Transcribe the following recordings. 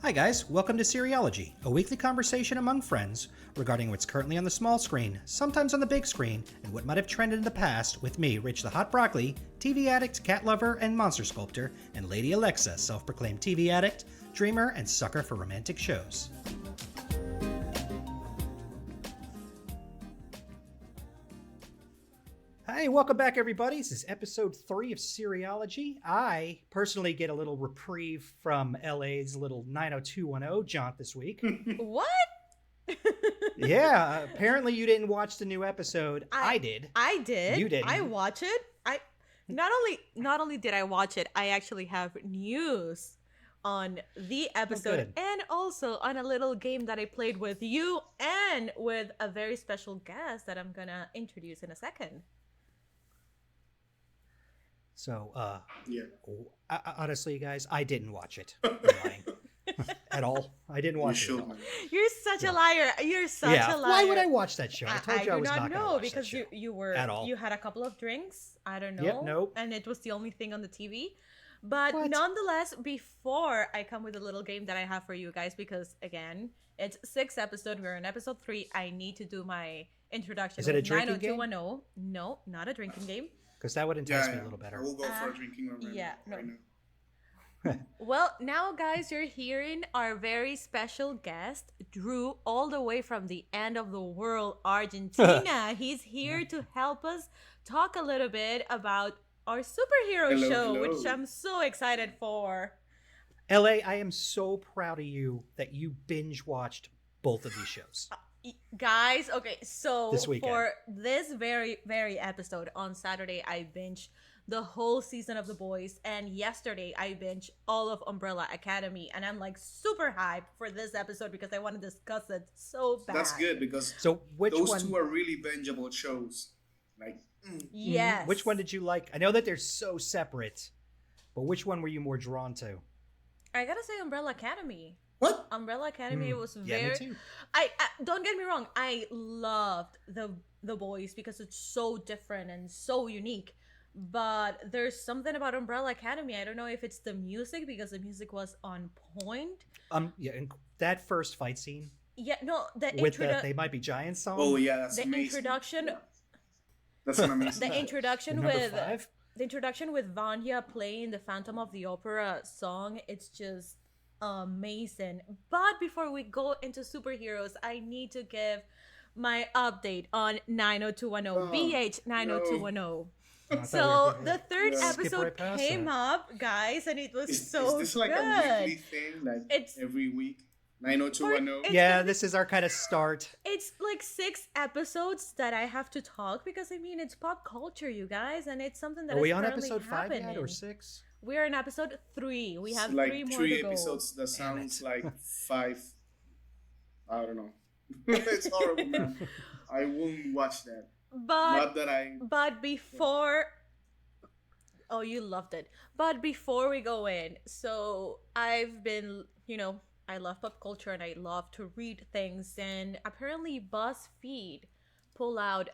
Hi guys, welcome to Seriology, a weekly conversation among friends regarding what's currently on the small screen, sometimes on the big screen, and what might have trended in the past with me, Rich the Hot Broccoli, TV addict, cat lover, and monster sculptor, and Lady Alexa, self-proclaimed TV addict, dreamer, and sucker for romantic shows. Hi, welcome back everybody. This is episode 3 of Seriology. I personally get a little reprieve from LA's little 90210 jaunt this week. What? Yeah, apparently you didn't watch the new episode. I did. I did. You didn't. I watch it. I not only did I watch it, I actually have news on the episode and also on a little game that I played with you and with a very special guest that I'm gonna introduce in a second. So, yeah. Honestly, guys, I didn't watch it. I'm lying. At all. I didn't watch it at all. You're such a liar. You're such a liar. Why would I watch that show? I told you I was not going to watch because that show. you were at all. You had a couple of drinks. I don't know. Yep, nope. And it was the only thing on the TV. But What? nonetheless, before I come with a little game that I have for you guys, because again, it's 6 episodes. We're in episode 3. I need to do my introduction. Is it a drinking game? 90210. No, not a drinking game. Because that would entice me a little better. I will go for a drinking right no. right now. Well, now guys, you're hearing our very special guest, Drew, all the way from the end of the world, Argentina. He's here to help us talk a little bit about our superhero show, which I'm so excited for. LA, I am so proud of you that you binge watched both of these shows. Guys, okay, so This weekend. for this very episode on Saturday, I binged the whole season of The Boys, and yesterday I binged all of Umbrella Academy, and I'm like super hyped for this episode because I want to discuss it so bad. That's good because So those two are really bingeable shows. Like, Yes. Which one did you like? I know that they're so separate, but which one were you more drawn to? I gotta say Umbrella Academy. what? Umbrella Academy was Yeah, me very. too. I don't get me wrong. I loved the Boys because it's so different and so unique. But there's something about Umbrella Academy. I don't know if it's the music because the music was on point. Yeah, and that first fight scene Yeah, no, with the "They Might Be Giants" song. Oh yeah, that's the amazing. introduction, Yeah. That's an amazing. the introduction Number with 5. the introduction with Vanya playing the Phantom of the Opera song. It's just amazing. But before we go into superheroes, I need to give my update on 90210 BH 90210. So the third episode right past came that. up, guys, and it was Is so this like good. a weekly thing? Like It's- every week? 90210? It's Yeah, gonna- this is our kind of start. It's like 6 episodes that I have to talk because I mean it's pop culture, you guys, and it's something that Are we is on currently episode 5 yet or happening. 6? We're in episode 3. We have It's like 3 more three to go. episodes that Damn sounds it. like 5. I don't know. It's horrible, man. I won't watch that. Not that I. But before, oh, you loved it. But before we go in, so I've been, I love pop culture and I love to read things. And apparently, BuzzFeed pull out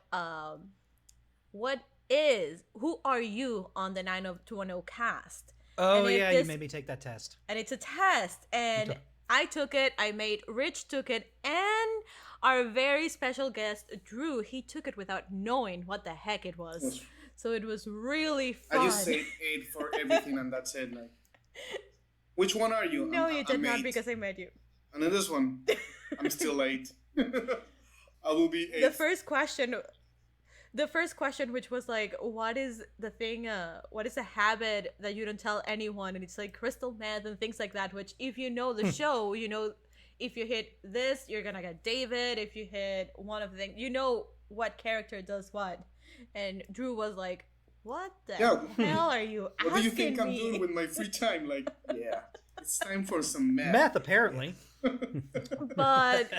who are you on the 90210 cast? Oh And if yeah, you this- made me take that test. And it's a test, and I took it. Rich took it, and our very special guest Drew, he took it without knowing what the heck it was. So it was really fun. I just said 8 for everything and that's it. Like, which one are you? No, you did I'm not 8. because I met you. And then this one, I'm still 8. I will be 8. The first question, which was like, what is the thing? What is a habit that you don't tell anyone? And it's like crystal meth and things like that. Which, if you know the show, if you hit this, you're gonna get David. If you hit one of the things, you know what character does what. And Drew was like, "What the hell are you asking me?" What do you think I'm doing with my free time? Like, yeah, it's time for some math. Math, apparently. But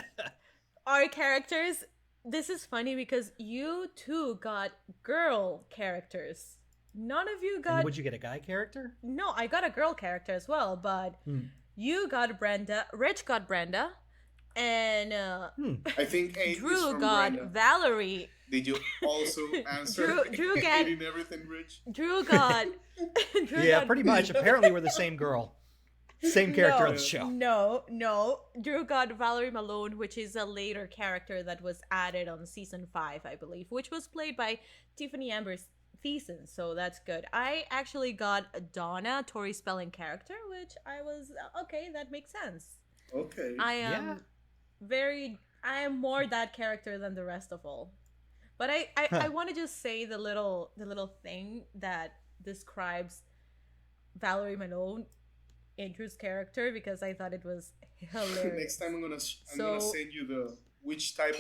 our characters, this is funny because you two got girl characters. None of you And got. would you get a guy character? No, I got a girl character as well, but you got Brenda. Rich got Brenda, and I think 8 is Drew from got Brenda. Valerie. Did you also answer Drew got- in everything, Rich? Drew got. Yeah, pretty much. Apparently, we're the same girl. Same character on No, the show. no. Drew got Valerie Malone, which is a later character that was added on season 5, I believe, which was played by Tiffany Amber Thiessen, so that's good. I actually got Donna, Tori Spelling character, which I was okay, that makes sense. Okay. I am I am more that character than the rest of all. But I want to just say the little thing that describes Valerie Malone, Andrew's character, because I thought it was hilarious. Next time I'm gonna send you the which type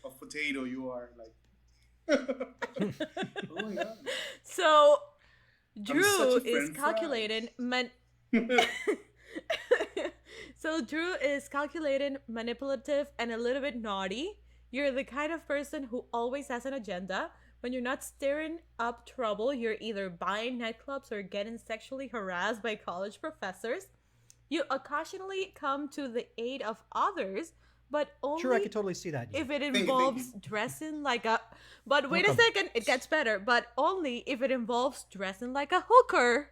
of potato you are like. Oh my god. So Drew such a is French calculated So Drew is calculated, manipulative, and a little bit naughty. You're the kind of person who always has an agenda. When you're not stirring up trouble, you're either buying nightclubs or getting sexually harassed by college professors. You occasionally come to the aid of others, but only Sure, I could totally see that. if it Thank you. involves dressing like a... But wait a second, it gets better. But only if it involves dressing like a hooker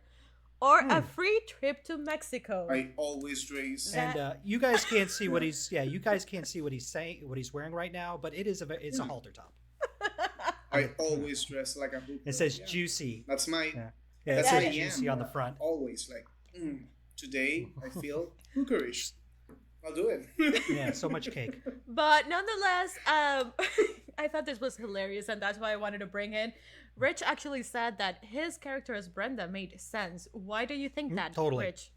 or a free trip to Mexico. I always dress. And you guys can't see what he's you guys can't see what he's saying, what he's wearing right now, but it's a halter top. I always dress like a hooker. It says juicy. That's my. Yeah, That's it who says I juicy am. on the front. Always like. Today I feel hookerish. I'll do it. Yeah, so much cake. But nonetheless, I thought this was hilarious, and that's why I wanted to bring in. Rich actually said that his character as Brenda made sense. Why do you think that, Totally. Rich?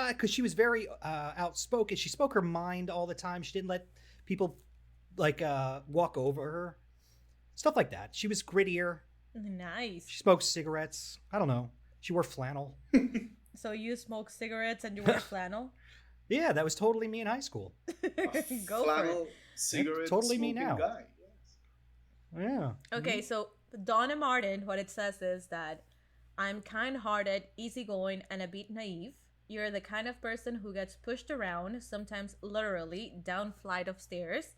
Because she was very outspoken. She spoke her mind all the time. She didn't let people walk over her. Stuff like that. She was grittier. Nice. She smoked cigarettes. I don't know. She wore flannel. So you smoke cigarettes and you wear flannel? Yeah, that was totally me in high school. Go Flannel, for it. cigarette, Totally me smoking now. Guy. Yes. Yeah. Okay, so Donna Martin, what it says is that I'm kind-hearted, easygoing, and a bit naive. You're the kind of person who gets pushed around, sometimes literally, down flight of stairs.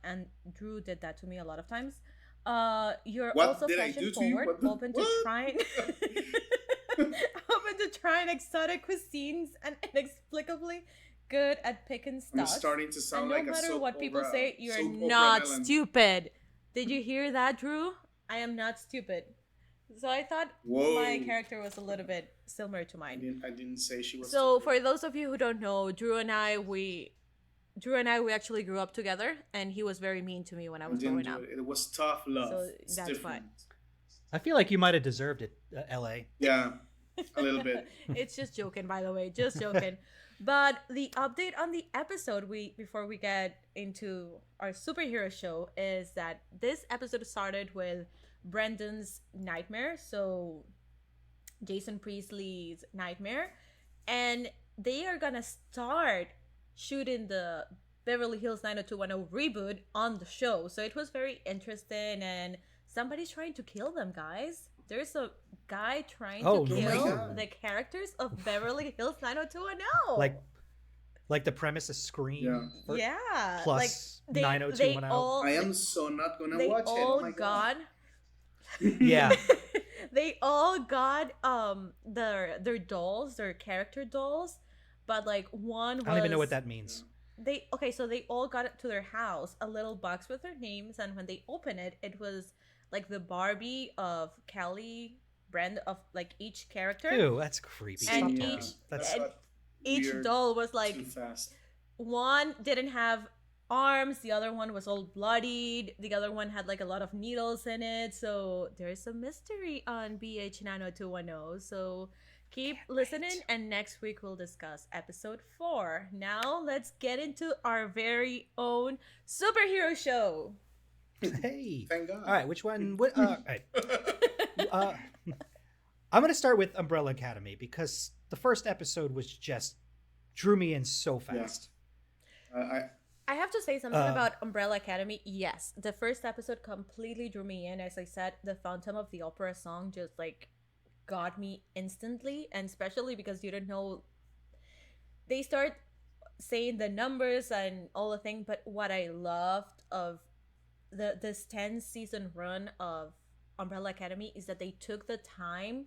And Drew did that to me a lot of times. You're What also did I do to you? fashion-forward, What the- open to what? trying... open to trying exotic cuisines, and inexplicably good at picking I'm stuff. starting to sound And no like a matter soap what people opera- say, you're soap opera not villain. stupid. Did you hear that, Drew? I am not stupid. So I thought Whoa. my character was a little bit similar to I mine. didn't say she was. So stupid. for those of you who don't know, Drew and I we actually grew up together, and he was very mean to me when I I was didn't growing do up. it. It was tough love. So It's that's different. I feel like you might have deserved it, L.A. Yeah, a little bit. It's just joking, by the way, just joking. But the update on the episode before we get into our superhero show is that this episode started with Brendan's nightmare, so Jason Priestley's nightmare, and they are gonna start shooting the Beverly Hills 90210 reboot on the show. So it was very interesting, and somebody's trying to kill them, guys. There's a guy trying Oh, to no. kill Oh my God. the characters of Beverly Hills 90210. Like the premise of Scream. Yeah. Yeah, Plus like they 90210. all I am so not gonna they watch it. all Oh my god. got Yeah. they all got their dolls, their character dolls, but like one was I don't even know what that means. so they all got it to their house, a little box with their names, and when they opened it, it was like the Barbie of Kelly brand of like each character. Ew, that's creepy. And Stop each- talking. That's and got each weird doll was like too fast. one didn't have arms, the other one was all bloodied, the other one had like a lot of needles in it. So there's a mystery on BH 90210. So keep listening, and next week we'll discuss episode 4. Now let's get into our very own superhero show. Hey. Thank God. All right, which one? All right. I'm going to start with Umbrella Academy because the first episode was just drew me in so fast. I have to say something about Umbrella Academy. Yes, the first episode completely drew me in. As I said, the Phantom of the Opera song just like got me instantly, and especially because you don't know, they start saying the numbers and all the thing. But what I loved of this 10 season run of Umbrella Academy is that they took the time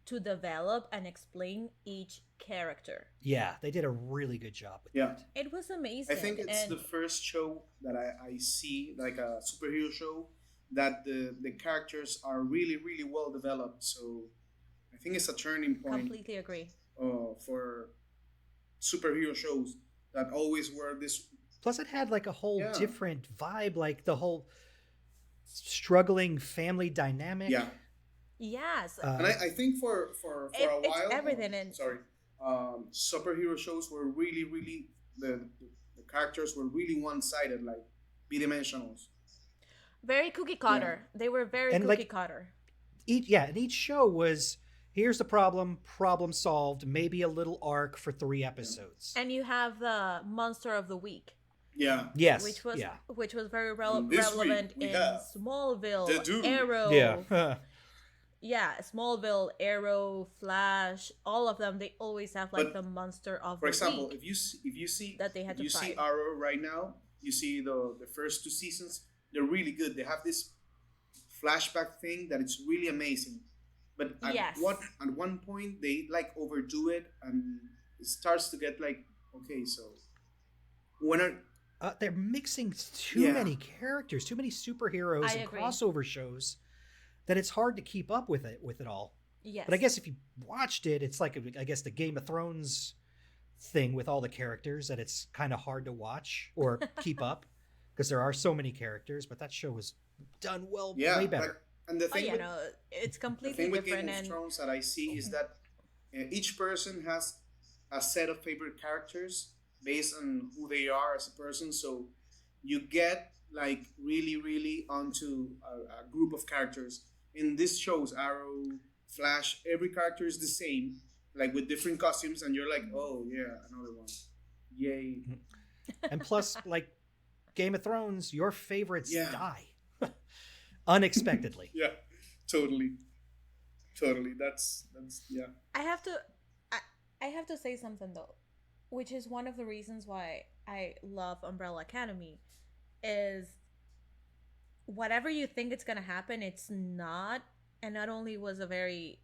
to develop and explain each character. Yeah, they did a really good job with Yeah. that. It was amazing. I think it's and the first show that I see, like a superhero show, that the characters are really, really well developed. So I think it's a turning point completely agree. for superhero shows that always were this. Plus, it had like a whole Yeah. different vibe, like the whole struggling family dynamic. Yeah. Yes. And I think for a It's while, everything in- superhero shows were really, really the characters were really one-sided, like bidimensionals. Very cookie cutter. They were very And, cookie like, cutter. and each show was here's the problem solved, maybe a little arc for 3 episodes. And you have the monster of the week, Yeah. Yes, which was yeah, very This relevant week we in have Smallville, the Doom. Arrow. yeah. Yeah, Smallville, Arrow, Flash, all of them. They always have like But, the monster of For the example, week. if you see That they had to you see fight. Arrow right now, you see the first 2 seasons, they're really good. They have this flashback thing that it's really amazing. But at Yes. one point they like overdo it, and it starts to get like, okay, so when are They're mixing too Yeah. many characters, too many superheroes I and agree. crossover shows that it's hard to keep up with it all. Yes. But I guess if you watched it, it's like I guess the Game of Thrones thing with all the characters that it's kind of hard to watch or keep up because there are so many characters. But that show was done well, way better. like, and the Oh thing yeah, with, no, it's the completely thing with Game different of and Thrones that I see is that each person has a set of favorite characters based on who they are as a person. So you get like really, really onto a group of characters. In this show's Arrow, Flash, every character is the same, like with different costumes, and you're like, oh yeah, another one, yay! And plus, like Game of Thrones, your favorites Yeah. die unexpectedly. Yeah, totally. That's yeah. I have to say something though, which is one of the reasons why I love Umbrella Academy, is whatever you think it's gonna happen, it's not. And not only was a very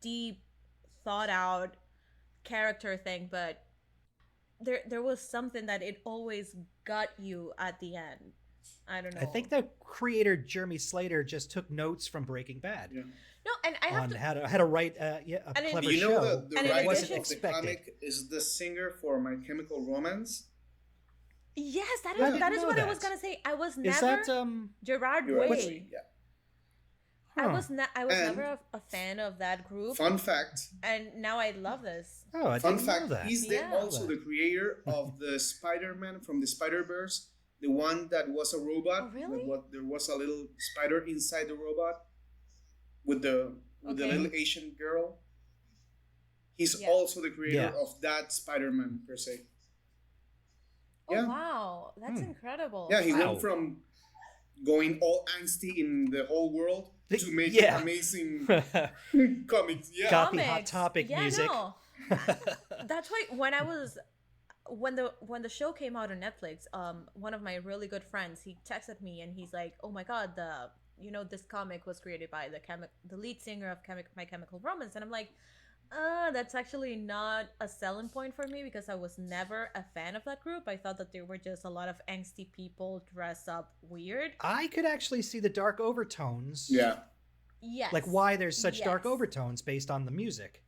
deep, thought out character thing, but there was something that it always got you at the end. I don't know. I think the creator Jeremy Slater just took notes from Breaking Bad Yeah. no, and I have on to. how to write a And in- clever You know show. the And in writer wasn't of expected. the comic is the singer for My Chemical Romance. Yes, that I is didn't that is know what I was that. gonna say. I was Is never that Gerard You're right. Way. Yeah. I huh. was And- never a fan of that group, Fun fact. and now I love this. Oh, I Fun didn't know fact. that. He's Yeah. also the creator of the Spider-Man from the Spider-Verse, the one that was a robot. Oh, really? There was a little spider inside the robot with the Okay. little Asian girl. He's Yeah. also the creator Yeah. of that Spider-Man per se. Oh Yeah. wow, that's Hmm. incredible. Yeah, he Wow. went from going all angsty in the whole world to making Yeah. amazing comics. Yeah. Copy Hot Topic yeah, music. No. That's why when the show came out on Netflix, one of my really good friends, he texted me and he's like, "Oh my god, this comic was created by the lead singer of My Chemical Romance," and I'm like, that's actually not a selling point for me because I was never a fan of that group. I thought that they were just a lot of angsty people dressed up weird. I could actually see the dark overtones. Yeah. Yes. Like why there's such dark Yes. overtones based on the music.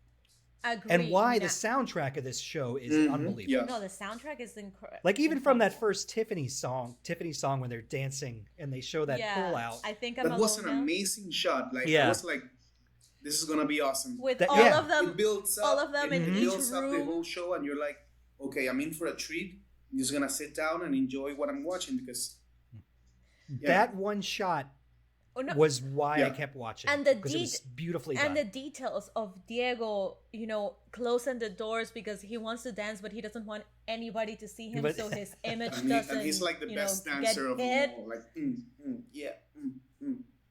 Agreed. And why the Now- soundtrack of this show is Mhm. unbelievable. Yeah. No, the soundtrack is incredible. Like even from that first Tiffany song when they're dancing and they show that yeah, pull out. I think I'm That was an alone now. amazing shot. Like Yeah. I was like, this is gonna be awesome. With That- all yeah. of them, It builds up, all of them in it each builds up the room. whole show, and you're like, okay, I'm in for a treat. I'm just gonna sit down and enjoy what I'm watching because That one shot Oh, no. was why I Yeah. kept watching. And the because it was beautifully and done. the details of Diego, closing the doors because he wants to dance, but he doesn't want anybody to see him, But- so his image and, doesn't. and he's like the best get dancer of them hit. all. Like, yeah,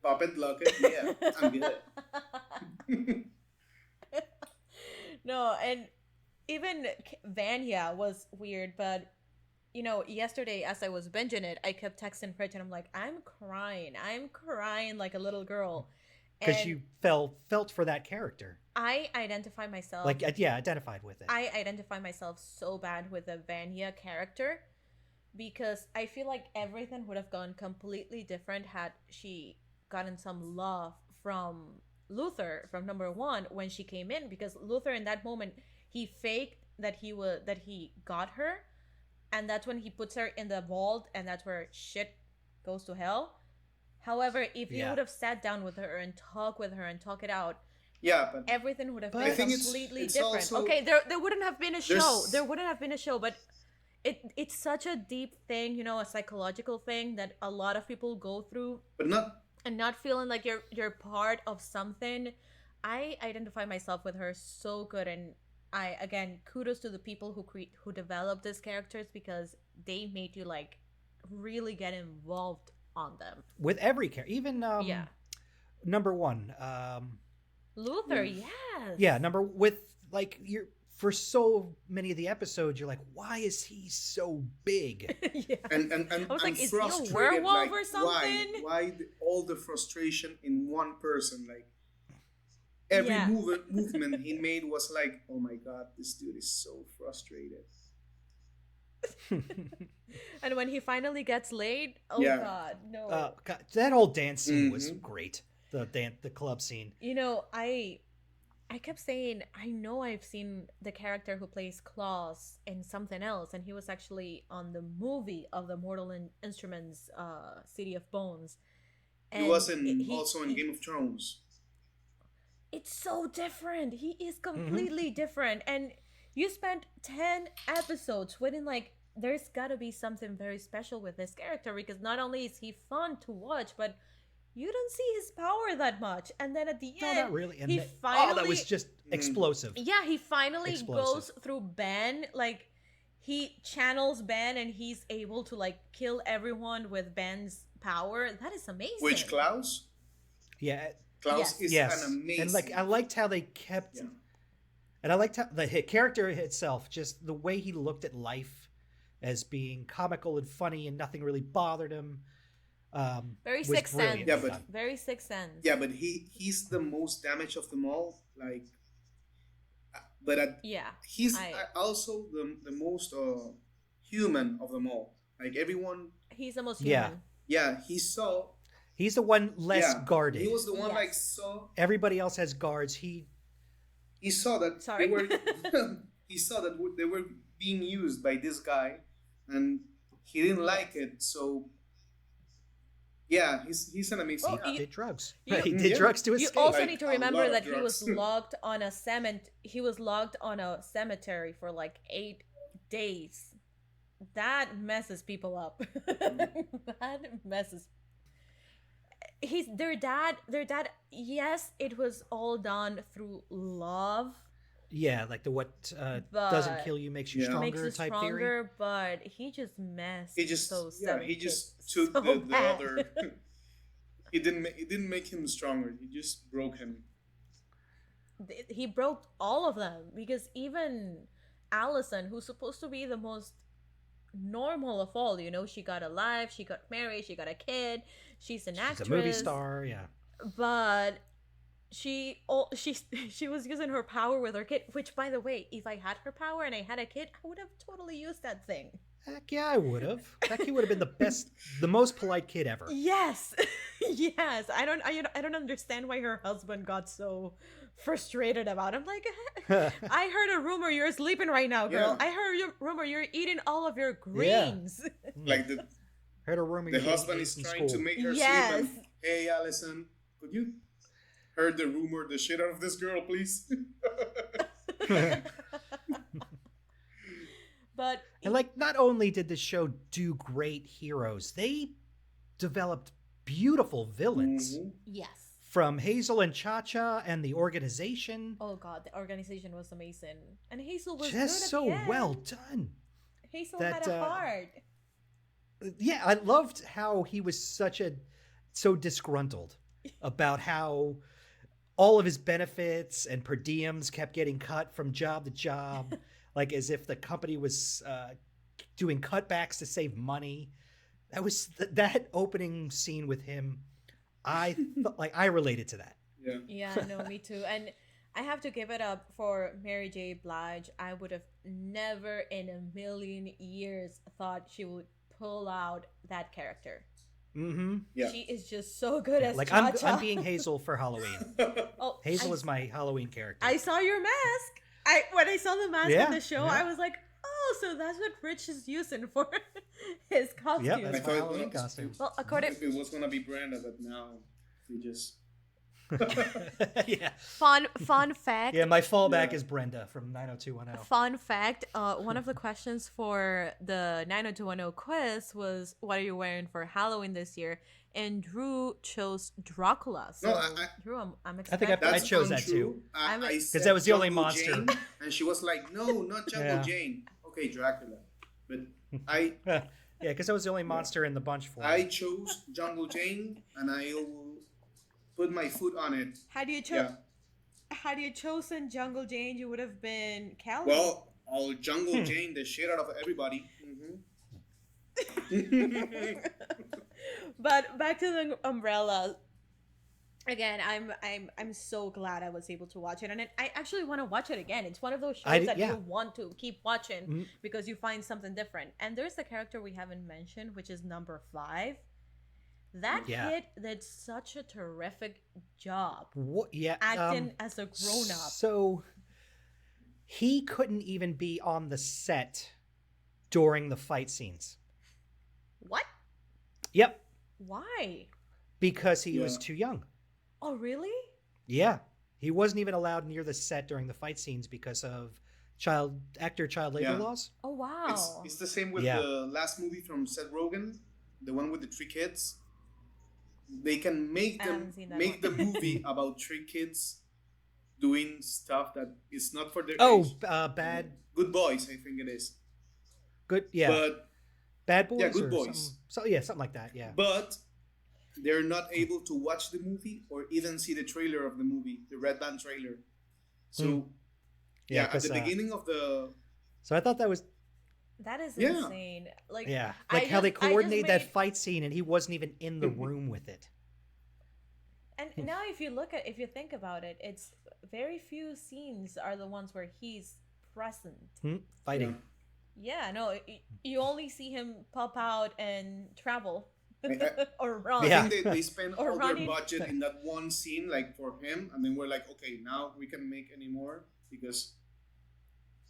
pop it, lock it, yeah, I'm good. No, and even Vanya was weird, but yesterday as I was binging it, I kept texting Rich and I'm like, I'm crying like a little girl. Because And- you felt for that character. I identify myself. Like, yeah, identified with it. I identify myself so bad with the Vanya character because I feel like everything would have gone completely different had she gotten some love from Luther from number one when she came in, because Luther in that moment he faked that he got her, and that's when he puts her in the vault, and that's where shit goes to hell. However, if he Yeah. would have sat down with her and talked with her and talk it out, Yeah, but everything would have But been I think completely it's different. also- Okay, there wouldn't have been a show. There's- There wouldn't have been a show, but it's such a deep thing, you know, a psychological thing that a lot of people go through, but not and not feeling like you're part of something. I identify myself with her so good, and I again kudos to the people who developed these characters because they made you like really get involved on them. With every character, even Yeah. number one. Luther, Mm. yes. Yeah, number with like you're for so many of the episodes, you're like, why is he so big? Yeah. and I was like, is he a frustrated, werewolf like, or something? Why all the frustration in one person? Like every Yeah. movement he made was like, oh my god, this dude is so frustrated. And when he finally gets laid, oh Yeah. god, no. God, that whole dance scene was Mhm. great. The club scene. You know, I kept saying I know I've seen the character who plays Klaus in something else, and he was actually on the movie of the Mortal Instruments, City of Bones. He was he- in Game of Thrones. It's so different. He is completely different, and you spent 10 episodes waiting like there's gotta be something very special with this character, because not only is he fun to watch, but you don't see his power that much, and then at the No, end not really. And he that finally was just Mhm. explosive. yeah, he finally Explosive. goes through Ben, like he channels Ben and he's able to like kill everyone with Ben's power. That is amazing. Which Klaus? Yeah. Klaus Yes. is Yes. an amazing. And like I liked how they kept Yeah. and I liked how the character itself, just the way he looked at life as being comical and funny and nothing really bothered him. Very was Sixth brilliant. Sense. Yeah, but- Very Sixth Sense. Yeah, but he's the most damaged of them all. Like, but Yeah. he's I- also the most human of them all. Like everyone, He's the most Yeah. human. yeah, he saw. He's the one less yeah, guarded. He was the one Yes. like saw. Everybody else has guards. He He saw that Sorry. they were. He saw that they were being used by this guy, and he didn't like it. So, yeah, he's an amazing Well, guy. you- did drugs. you- He did Yeah. drugs to You escape. also Like, need to a remember lot of that he was drugs. locked on a cemetery for like 8 days. That messes people up. That messes. Their dad, yes, it was all done through love. Yeah, like the what But- doesn't kill you makes you Yeah. stronger Makes you type stronger, theory. but he just messed He just those yeah, seven he just kids took so the bad. other. It didn't make him stronger. He just broke him. He broke all of them, because even Allison, who's supposed to be the most normal of all, you know, she got a life, she got married, she got a kid, she's an She's actress, a movie star. Yeah. but she was using her power with her kid, which, by the way, if I had her power and I had a kid, I would have totally used that thing. Heck yeah, I would have. That kid would have been the best, the most polite kid ever. Yes. Yes, I don't understand why her husband got so frustrated about it. I'm like, I heard a rumor you're sleeping right now, girl. Yeah. I heard a rumor you're eating all of your greens. Like the Heard a rumor. the you husband ate is in trying to school. make her Yes. sleep. And, hey, Allison, could you heard the rumor the shit out of this girl, please? But And like, not only did the show do great heroes, they developed beautiful villains. Mhm. yes. From Hazel and Cha-Cha and the organization. Oh god, the organization was amazing. And Hazel was Just good at so the end. well done. Hazel that, had a heart. Yeah, I loved how he was so disgruntled about how all of his benefits and per diems kept getting cut from job to job, like as if the company was doing cutbacks to save money. That was that opening scene with him. I related to that. Yeah. Yeah, no, me too. And I have to give it up for Mary J. Blige. I would have never in a million years thought she would pull out that character. Mm-hmm. Yeah. She is just so good as Like Cha-Cha. I'm being Hazel for Halloween. Oh, Hazel is my Halloween character. I saw your mask. When I saw the mask Yeah, on the show, yeah. I was like, oh, so that's what Rich is using for his costume. Yep, I that's thought my it Halloween was- costume. Well, according It was gonna be Brenda, but now we just. Yeah. fun fact. Yeah, my fallback Yeah. is Brenda from 90210. Fun fact, one of the questions for the 90210 quiz was, what are you wearing for Halloween this year? And Drew chose Dracula. So, No, I- Drew, I'm I expecting. think I That's chose that untrue. too. I'm a- I 'Cause said that was the only Jungle monster. Jane, and she was like, "No, not Jungle Yeah. Jane." Okay, Dracula. But I Yeah, because that was the only monster in the bunch for I me. chose Jungle Jane, and I will put my foot on it. Had you had you chosen Jungle Jane, you would have been Callie. Well, I'll Jungle Jane the shit out of everybody. But back to the umbrella. Again, I'm so glad I was able to watch it, and I actually want to watch it again. It's one of those shows that yeah. you want to keep watching Mhm. because you find something different. And there's the character we haven't mentioned, which is number 5. That Yeah. kid did such a terrific job What? Yeah. acting as a grown up. So he couldn't even be on the set during the fight scenes. What? Yep, Why? because he was Yeah. too young. Oh, really? Yeah, he wasn't even allowed near the set during the fight scenes because of child labor Yeah. laws. Oh, wow. It's the same with Yeah. the last movie from Seth Rogen, the one with the 3 kids. They can make I them haven't seen that make one. the movie about 3 kids doing stuff that is not for their Oh, age. bad, Good Boys, I think it is. good, yeah, But bad boys. yeah, Good or Boys. something like that. Yeah. but they're not able to watch the movie or even see the trailer of the movie, the red band trailer. So yeah, at 'cause, the beginning of the So I thought that was That is Yeah. insane. Like, yeah, I like how they just- I just coordinate that made- fight scene, and he wasn't even in the room with it. And now if you think about it, it's very few scenes are the ones where he's present. Fighting. Yeah, no, you only see him pop out and travel I- or run. I Yeah. think they spend Or all their running. budget in that one scene, like for him, and then we're like, okay, now we can make any more because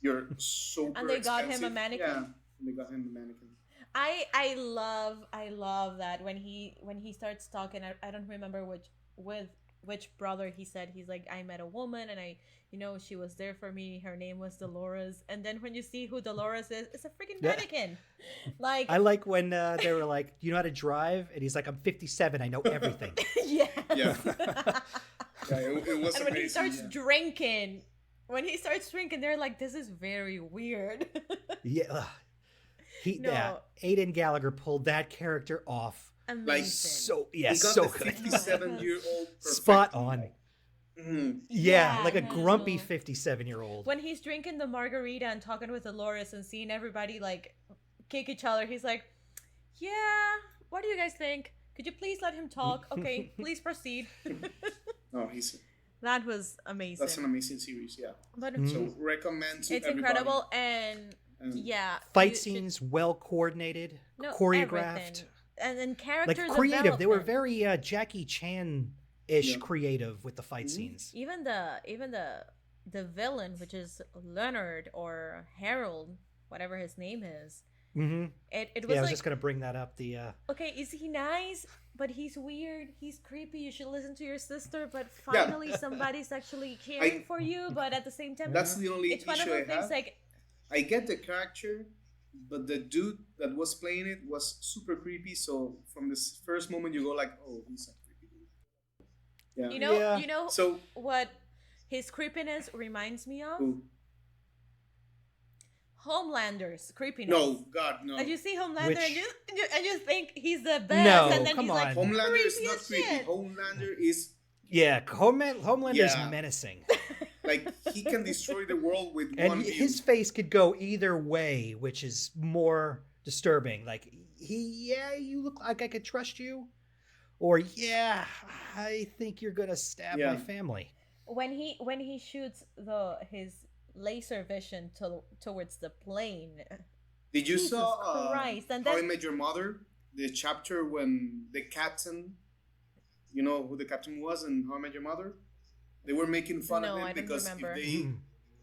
you're super And they got him a expensive. mannequin? Yeah, and they got him the mannequin. I love that when he starts talking. I don't remember which brother he said. He's like, I met a woman and she was there for me. Her name was Dolores. And then when you see who Dolores is, it's a freaking Yeah. mannequin. Like, I like when they were like, "Do you know how to drive?" And he's like, "I'm 57. I know everything." yes. Yeah. Yeah, it was And when he amazing, starts yeah. drinking, they're like, this is very weird. Yeah. ugh. No. Yeah, Aidan Gallagher pulled that character off. Amazing. So He got so the good. 57-year-old Spot on. Mhm. Yeah, Yeah, like a no. grumpy 57-year-old. When he's drinking the margarita and talking with Dolores and seeing everybody like kick each other, he's like, yeah, what do you guys think? Could you please let him talk? Okay, please proceed. No, That was amazing. that's an amazing series. Yeah, But so recommend to it's everybody. incredible, and And yeah, Fight you should- scenes well coordinated, no, choreographed, everything. And then like character creative. They were development. very Jackie Chan-ish Yeah. creative with the fight Mhm. scenes. even the villain, which is Leonard or Harold, whatever his name is. Mm-hmm. It was Yeah, I was like, just gonna bring that up. okay, is he nice? But he's weird. He's creepy. You should listen to your sister. But finally, somebody's actually caring for you. But at the same time, That's the only it's one of issue those I things have. like, I get the character, but the dude that was playing it was super creepy. So from this first moment, you go like, "Oh, he's a creepy dude." Yeah. Yeah. you know So what his creepiness reminds me of? who? Homelander's creepiness. No, God, no. And you see Homelander, Which- and you think he's the best, No, and then come he's like, on. Homelander is creepy not as creepy. shit. Homelander is Yeah, Homelander's Yeah. menacing, like he can destroy the world with and one view. his face could go either way, which is more disturbing. Like you look like I could trust you, or yeah, I think you're gonna stab Yeah. my family. when he shoots the his laser vision towards the plane. Did you Jesus saw Christ! And How I then Met Your Mother? The chapter when the captain, you know who the captain was in How I Met Your Mother? They were making fun of no, I it don't because if remember. they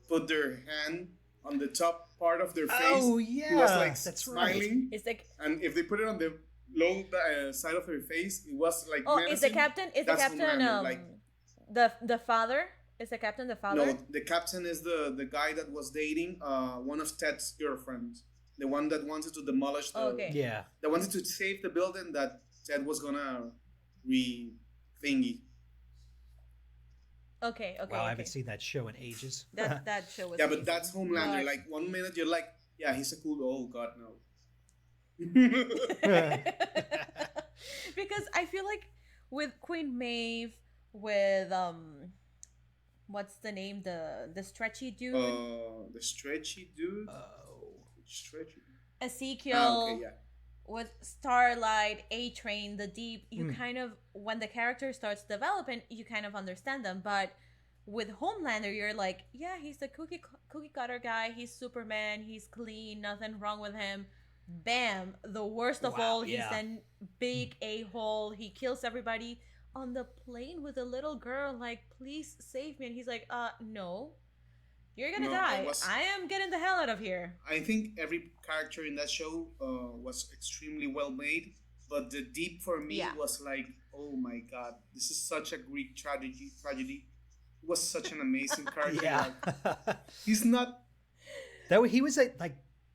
put their hand on the top part of their face, Oh he was yeah, like that's right. smiling, It's like, and if they put it on the low side of their face, it was like oh, is the menacing. captain? Is the That's captain Homelander. Like the father? Is the captain the father? no, the captain is the guy that was dating one of Ted's girlfriends, the one that wanted to demolish the, Oh, okay. Yeah. that wanted to save the building that Ted was gonna re thingy. Okay. Okay. Wow, I okay. haven't seen that show in ages. That show was. Yeah, but amazing. that's Homelander. But- Like 1 minute you're like, yeah, he's a cool. Oh God, no. Because I feel like with Queen Maeve, with what's the name, the stretchy dude, The stretchy dude. Oh. Stretchy. Ezekiel, Okay, yeah. with Starlight, A Train, the Deep, you kind of, when the character starts developing, you kind of understand them. But with Homelander, you're like, yeah, he's the cookie cutter guy. He's Superman. He's clean. Nothing wrong with him. Bam, the worst of Wow, all. yeah. He's a big a-hole. He kills everybody on the plane with a little girl. Like, please save me. And he's like, no, you're gonna No, die. it was- I am getting the hell out of here. I think every character in that show was extremely well made, but the Deep for me Yeah. was like, oh my God, this is such a Greek tragedy. Tragedy. He was such an amazing character. Yeah. Like, he's not. He was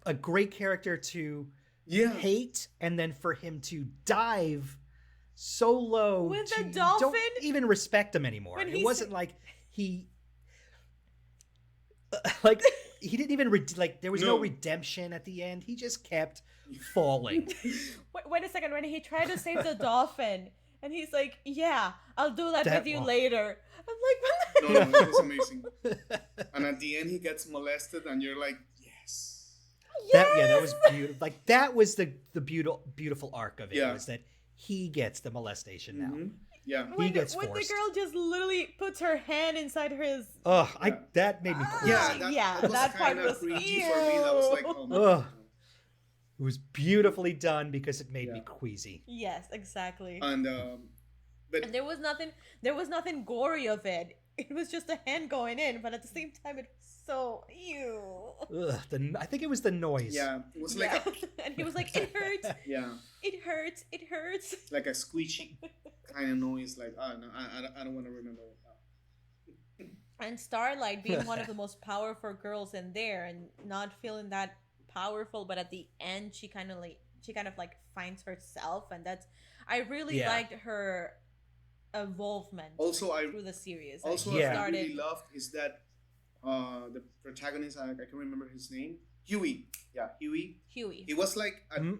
a great character to Yeah. hate, and then for him to dive so low With the to- you dolphin? don't even respect him anymore. When It he wasn't said- like he like he didn't even like there was no No. redemption at the end. He just kept falling. Wait a second. When he tried to save the dolphin, and he's like, "Yeah, I'll do that That with you one. later." I'm like, No, it was amazing. And at the end, he gets molested, and you're like, yes. That was beautiful. Like that was the beautiful arc of it, Yeah. was that he gets the molestation now. Mhm. Yeah. when, gets when the forced. girl just literally puts her hand inside his. Ugh, Yeah. that made me queasy. Yeah, Yeah, was that part kinda was cringy for me. That was like, oh my Ugh. God. It was beautifully done because it made me Yeah. queasy. Yes, exactly. And but And there was nothing gory of it. It was just a hand going in, but at the same time, it was so ew. Ugh, I think it was the noise. yeah, it was like Yeah. And he was like, "It hurts, yeah, it hurts, it hurts." like a squeaky kind of noise. Like, oh no, I don't want to remember it now. And Starlight being one of the most powerful girls in there, and not feeling that powerful, but at the end she kind of like finds herself, and that's, I really Yeah. liked her involvement Also, through the series. Also, Like, Yeah. what I started really loved is that the protagonist, I can remember his name, Huey. Yeah, Huey. Huey. He was like at Mhm.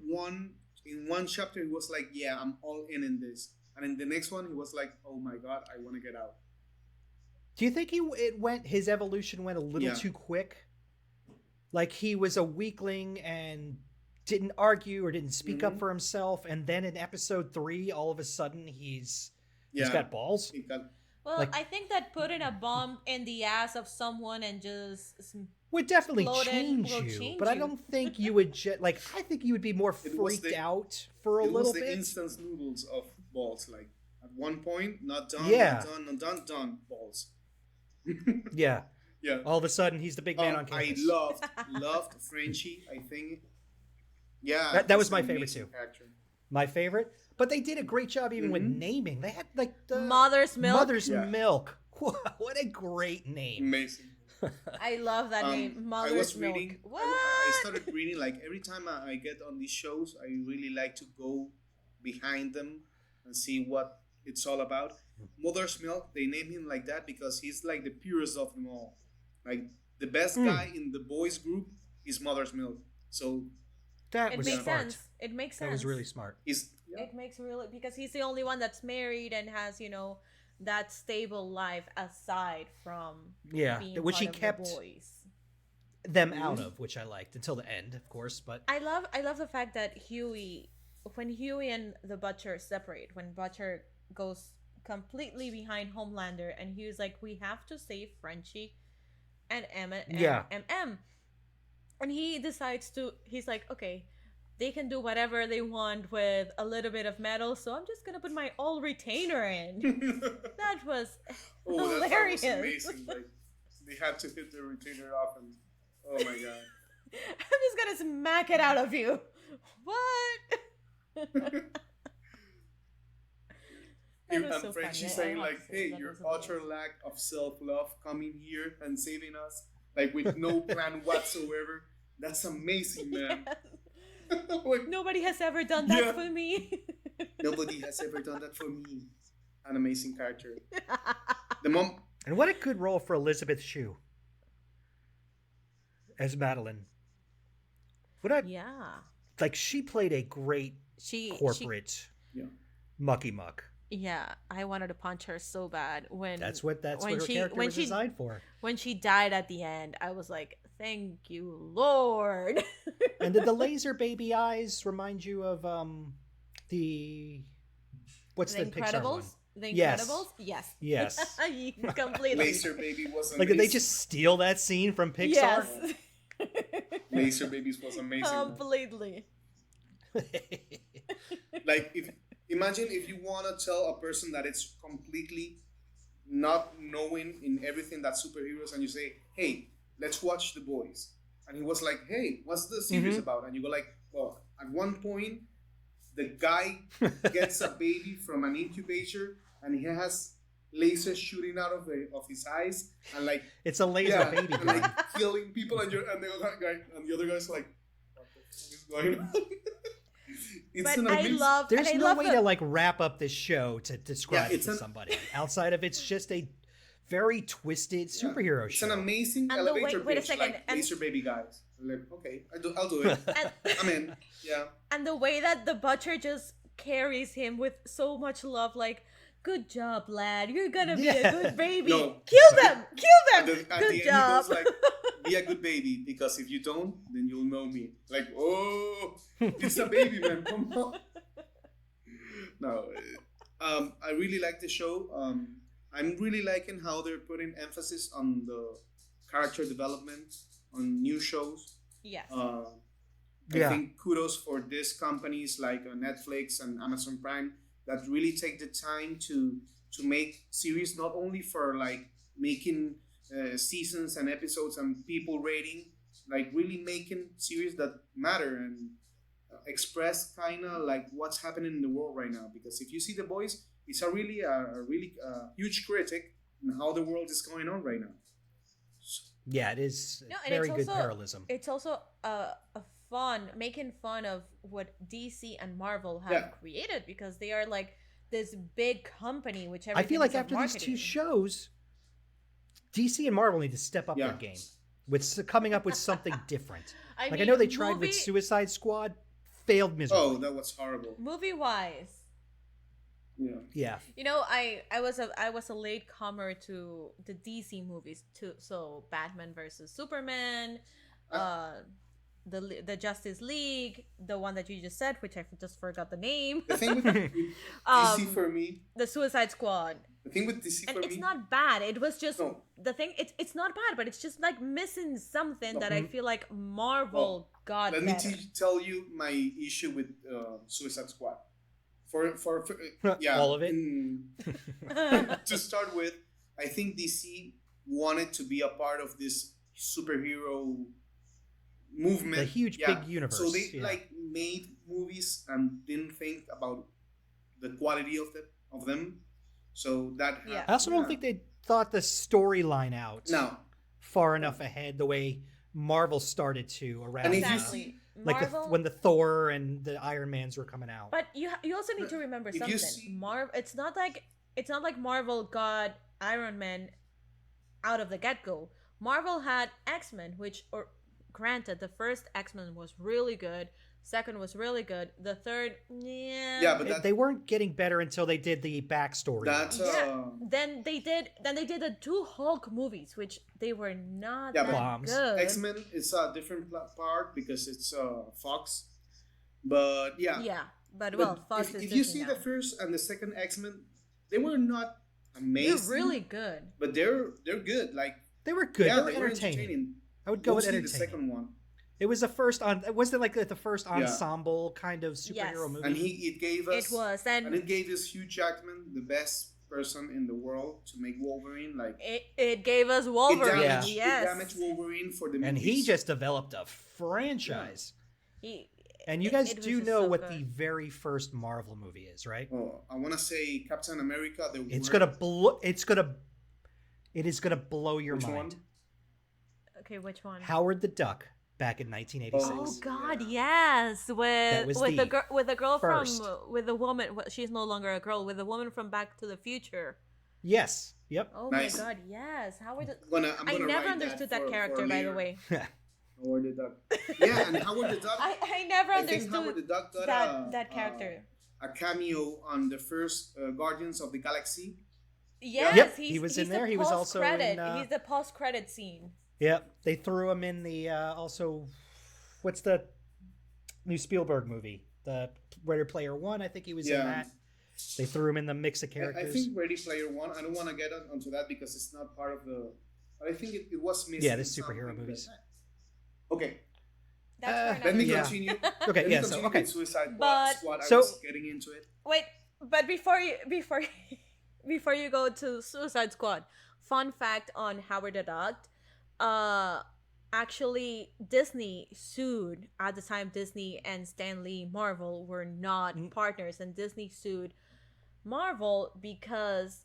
one chapter, he was like, yeah, I'm all in this, and in the next one, he was like, oh my God, I want to get out. Do you think his evolution went a little Yeah. too quick? Like he was a weakling and didn't argue or didn't speak up Mhm. for himself, and then in episode 3, all of a sudden he's Yeah, got balls. he got Well, like- I think that putting a bomb in the ass of someone and just Would definitely Exploded change will you, change but I you. don't think you would I think you would be more It was freaked the- out for a it little was the bit. instant noodles of balls. Like at one point, not done, Yeah. not done, not done, done, balls. Yeah. Yeah. All of a sudden he's the big man on I campus. loved Frenchie. I think, yeah, That was he's my an favorite amazing too. character. My favorite. But they did a great job even with Mhm. naming. They had like the Mother's Milk. Mother's Yeah. Milk. What a great name. Amazing. I love that name, I Mother's was Milk. reading. What? I started reading like every time I get on these shows. I really like to go behind them and see what it's all about. Mother's Milk. They name him like that because he's like the purest of them all. Like the best guy in the boys group is Mother's Milk. So That It was makes smart. sense. It makes sense. That was really smart. he's It makes really, because he's the only one that's married and has, that stable life aside from Yeah, being which part he of the kept boys. them out of, which I liked until the end, of course. But I love the fact that when Huey and the Butcher separate, when Butcher goes completely behind Homelander, and he was like, "We have to save Frenchie and Emma and Yeah. MM." And he decides to. He's like, "Okay, they can do whatever they want with a little bit of metal, so I'm just gonna put my all retainer in." That was Oh, that part was hilarious. amazing. Like they had to hit the retainer off, and oh my god. I'm just gonna smack it out of you. What? That was And so Frenchie funny. saying I have like, to say, "Hey, that your was hilarious. utter lack of self-love coming here and saving us, like with no plan whatsoever. That's amazing, man." Like, Nobody has ever done that Yeah. for me. nobody has ever done that for me. An amazing character. The mom. And what a good role for Elizabeth Shue as Madeline. Yeah. Like, she played a great She corporate Yeah. mucky muck. yeah, I wanted to punch her so bad when That's what her when character was designed for. when she died at the end. I was like, "Thank you, Lord." And did the laser baby eyes remind you of the what's the Pixar one? The Yes. Incredibles? Yes. Yes. Completely. Laser Baby was amazing. Like, did they just steal that scene from Pixar? Yes. Laser Babies was amazing. Completely. Like if imagine if you want to tell a person that it's completely not knowing in everything that superheroes, and you say, "Hey, let's watch The Boys," and he was like, "Hey, what's the series about?" And you go like, "Well, at one point the guy gets a baby from an incubator and he has lasers shooting out of his eyes and like It's a laser baby. and like killing people, and the other guy's like, what the fuck is going on?" It's But an I amazing- love. There's and I no love way the- to like wrap up this show to describe Yeah, it to somebody outside of it's just a very twisted superhero It's show. an amazing And the way- elevator wait a pitch, second, like and- laser baby guys. I'm like, okay, I'll do it. and, I'm in. Yeah. and the way that the butcher just carries him with so much love, like, "Good job, lad. You're gonna be a Yeah. good baby. No. Kill them. Kill At them. the Good end, job." he goes like, "Be a good baby, because if you don't, then you'll know me." Like, oh, it's a baby, man. Come on. No, I really like the show. I'm really liking how they're putting emphasis on the character development on new shows. Yes. I Yeah. think kudos for these companies like Netflix and Amazon Prime that really take the time to make series, not only for like making seasons and episodes and people rating, like really making series that matter and express kind of like what's happening in the world right now. Because if you see The Boys, it's a really huge critic on how the world is going on right now. Yeah, it is No, and very it's good also- parallelism. It's also a making fun of what DC and Marvel have Yeah. created, because they are like this big company, which I everything feel like is of after these two marketing. shows, DC and Marvel need to step up Yeah. their game with coming up with something different. I Like, I mean, know they tried with movie- Suicide Squad, failed miserably. Oh, that was horrible. movie wise. Yeah. Yeah. You know, I was a late comer to the DC movies too. So Batman versus Superman, the Justice League, the one that you just said, which I just forgot the name, The thing with DC for me, the Suicide Squad. the thing with DC And for it's me, not bad. It was just No. the thing. It's not bad, but it's just like missing something No. that I feel like Marvel got let me better. tell you my issue with Suicide Squad. For yeah, All of it? To start with, I think DC wanted to be a part of this superhero movement, The huge, big universe, So they yeah. like made movies and didn't think about the quality of them. So that Yeah. I also don't think they thought the storyline out no. far enough ahead the way Marvel started to around And if you Exactly. like Marvel, when the Thor and the Iron Mans were coming out. but you also need to remember If you something. see- It's not like Marvel got Iron Man out of the get go. Marvel had X-Men, which, or granted, the first X-Men was really good. Second was really good. The third, Yeah, but They weren't getting better until they did the backstory. that's Yeah. Then they did the two Hulk movies, which they were not Yeah, that but Bombs. good. X-Men is a different part because it's Fox. But yeah. Yeah, but But well, Fox if is you Disney see now. the first and the second X-Men, they were not They're amazing, really good. but they're good. Like They were good. yeah, they were they were entertaining. I would go with Mostly the entertaining. second one. It was the first was it like the first Yeah. ensemble kind of superhero Yes. movie? And it gave us It was, and it gave us Hugh Jackman, the best person in the world, to make Wolverine. Like it gave us Wolverine. Yeah. it Yes. damaged Wolverine for the movies. And he just developed a franchise. He, And you it- guys it was do just know so what good. the very first Marvel movie is, right? Oh, I want to say Captain America. It is gonna blow your Which mind. one? Okay, which one? Howard the Duck back in 1986. Oh God, Yeah. yes, That with was with the the girl first. with the woman. Well, she's no longer a girl. With the woman from Back to the Future. Yes. Yep. Oh Nice. my God, yes. Howard. I'm I gonna never write understood that that for character, by the later. way. Howard the Duck. Yeah, and Howard the Duck. I never I think Howard the understood Duck got that character. a cameo on the first Guardians of the Galaxy. Yes, Yep, he's, he was he's in there. The He was also in, post-credit. He's the post-credit scene. Yep. They threw him in the also. What's the new Spielberg movie? The Ready Player One. I think he was in Yeah. that. They threw him in the mix of I characters. think Ready Player One. I don't want to get onto that because it's not part of the. But I think it was missing. Yeah, the superhero something, movies. but- Okay, That's fair let me enough. Yeah. continue. Okay, Let me yeah, so, continue okay. with Suicide But- Squad. So- I was getting into it. Wait, but before you go to Suicide Squad, fun fact on Howard the Duck, actually Disney sued at the time. Disney and Stan Lee Marvel were not partners, and Disney sued Marvel because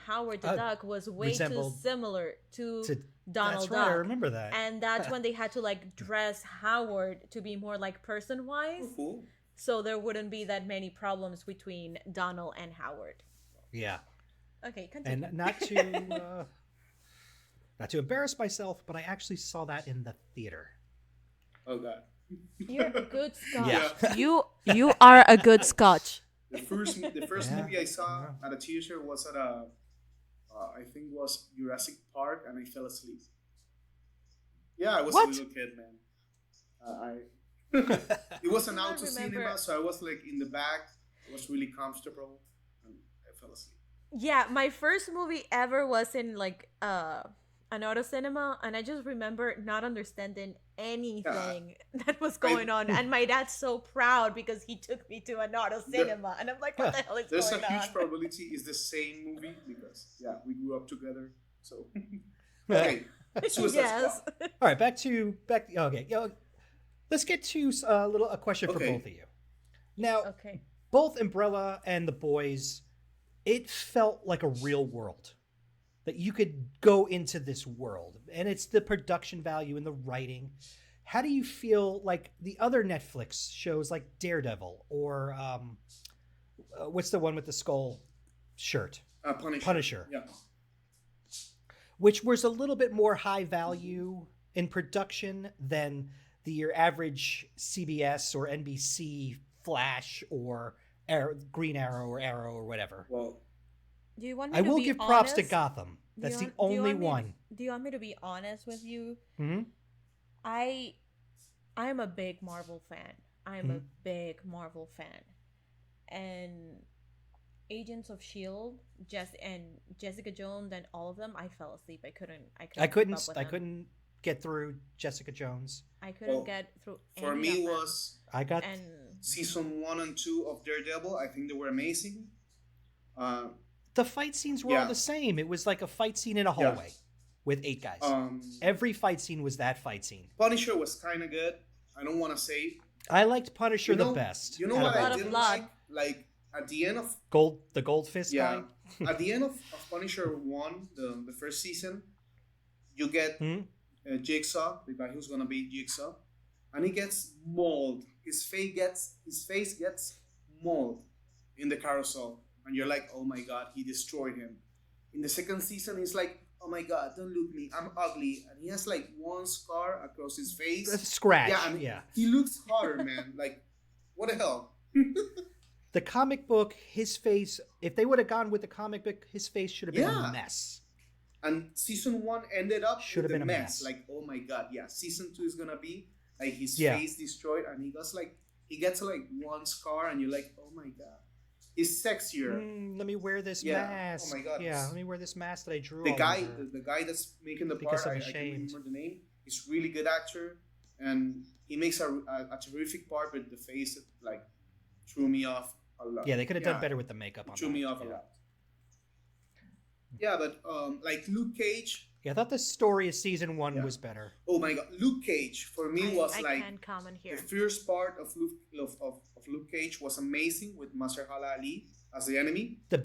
Howard the Duck was way too resembled similar to to- Donald That's right. I Duck. remember that. And that's when they had to like dress Howard to be more like person wise. Oh, cool. So there wouldn't be that many problems between Donald and Howard. Yeah. Okay, continue. And not to embarrass myself, but I actually saw that in the theater. Oh god. You're a good Scotch. Yeah. You are a good Scotch. The first Yeah. movie I saw Yeah. at a theater was at a, I think it was Jurassic Park, and I fell asleep. Yeah, I was What? a little kid, man. It was an I auto remember- cinema, so I was like in the back. It was really comfortable, and I fell asleep. Yeah, my first movie ever was in like an auto cinema, and I just remember not understanding anything that was going on. And my dad's so proud because he took me to an auto cinema, and I'm like, what the hell is There's going a huge on? probability it's the same movie because we grew up together. So okay, Suicide Yes. Squad. All right, back. Okay, let's get to a question for Okay. both of you. Now, Okay. both Umbrella and The Boys, it felt like a real world that you could go into this world, and it's the production value and the writing. How do you feel like the other Netflix shows like Daredevil or what's the one with the skull shirt? Punisher. Yeah. Which was a little bit more high value in production than your average CBS or NBC Flash or Green Arrow or whatever. Well, Do you want me I to will be give props to honest? Gotham. That's Do the you only want me- one. Do you want me to be honest with you? Hmm? I'm a big Marvel fan. I'm a Mhm. big Marvel fan. And Agents of Shield, and Jessica Jones and all of them, I fell asleep. I couldn't keep up with I them. couldn't get through Jessica Jones. I couldn't Well, get through for any me of them. was I got And season 1 and 2 of Daredevil. I think they were amazing. the fight scenes were all Yeah. the same. It was like a fight scene in a hallway with 8 guys. Every fight scene was that fight scene. Punisher was kind of good. I don't want to say. I liked Punisher You know- the best. You know out what of A I lot of didn't blood. like? Like at the end of the gold fist yeah, guy. at the end of Punisher 1, the first season, you get Hmm? Jigsaw, the guy who's gonna be Jigsaw, and he gets mauled. His face gets mauled in the carousel, and you're like, oh my god, he destroyed him. In the second season, he's like, oh my god, don't look me, I'm ugly, and he has like one scar across his face. A scratch. Yeah, and Yeah. he looks hotter, man. Like, what the hell? The comic book, his face, if they would have gone with the comic book, his face should have been Yeah. a mess. And season 1 ended up Should have with been a a mess. mess. Like, oh my god, yeah. Season 2 is gonna be like his Yeah. face destroyed, and he gets like one scar, and you're like, oh my god. He's sexier. Let me wear this Yeah. mask. Oh my God. Yeah, let me wear this mask that I drew. The all guy, over. the guy that's making the Because part, I'm I can't ashamed. remember the name. He's really good actor, and he makes a terrific part. But the face, like, threw me off a lot. Yeah, they could have done better with the makeup on Threw that. me off a yeah. lot. Yeah, but like Luke Cage. Yeah, I thought the story of season 1 was better. Oh my God, Luke Cage for me was I like can't comment here. the first part of Luke Cage was amazing with Mahershala Ali as the enemy. The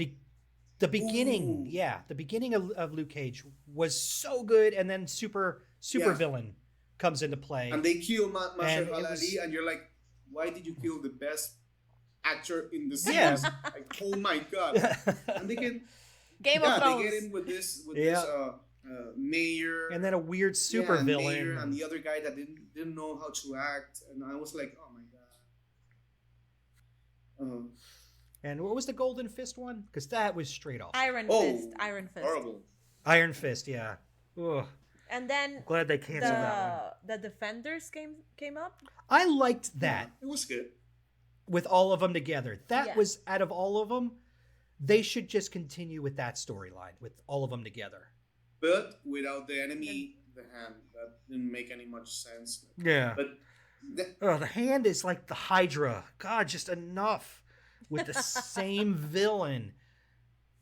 beginning, Ooh. the beginning of Luke Cage was so good, and then super villain comes into play. And they kill Mahershala was- Ali, and you're like, why did you kill the best actor in the series? Yeah. Like, oh my God. And they can Game of Thrones. they get in with this mayor, and then a weird super and villain. mayor, and the other guy that didn't know how to act, and I was like, oh my God. And what was the Golden Fist one? Because that was straight off. Iron Fist. Horrible. Iron Fist, yeah. Ugh. And then Glad they canceled that one. the Defenders came up. I liked that It was good. with all of them together. That Yeah. was, out of all of them, they should just continue with that storyline, with all of them together. But without the enemy, the hand, that didn't make any much sense. Yeah. But The hand is like the Hydra. God, just enough with the same villain.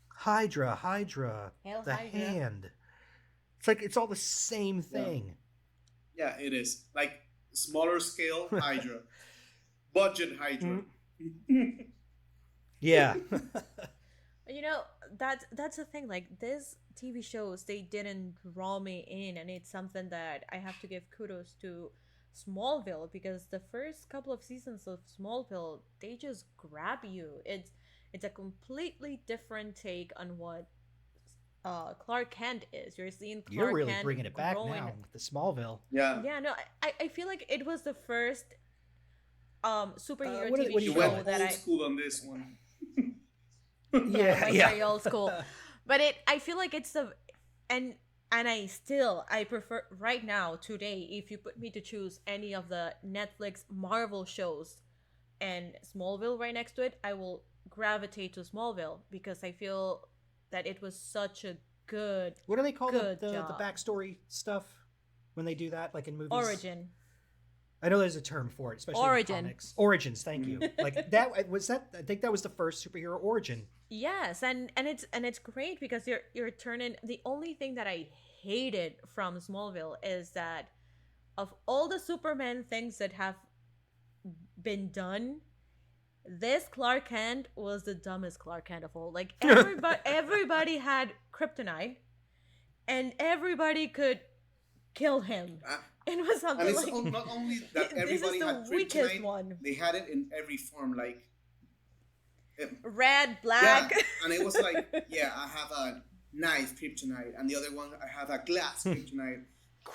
Hydra, Hail the Hydra. hand. It's like it's all the same thing. yeah, it is like smaller scale Hydra, budget Hydra. Yeah. You know, that's the thing. Like, these TV shows, they didn't draw me in, and it's something that I have to give kudos to Smallville, because the first couple of seasons of Smallville, they just grab you. It's a completely different take on what Clark Kent is. You're seeing Clark You're really Kent bringing it back growing. now with the Smallville. Yeah. Yeah, no, I feel like it was the first superhero what do TV you You show went that old I school on this one. Yeah, very old school. But I feel like it's the and I prefer right now today, if you put me to choose any of the Netflix Marvel shows and Smallville right next to it, I will gravitate to Smallville, because I feel that it was such a good What do they call Good the job. backstory stuff when they do that, like in movies? origin. I know there's a term for it, especially Origin. in comics. Origins, thank you. Like that was that. I think that was the first superhero origin. Yes, and it's great, because you're turning. The only thing that I hated from Smallville is that of all the Superman things that have been done, this Clark Kent was the dumbest Clark Kent of all. Like, everybody had kryptonite, and everybody could kill him. It was something And it's like, not only that this everybody is the had weakest kryptonite, one. they had it in every form, like Red, black. yeah, and it was like, yeah, I have a knife kryptonite, and the other one I have a glass kryptonite,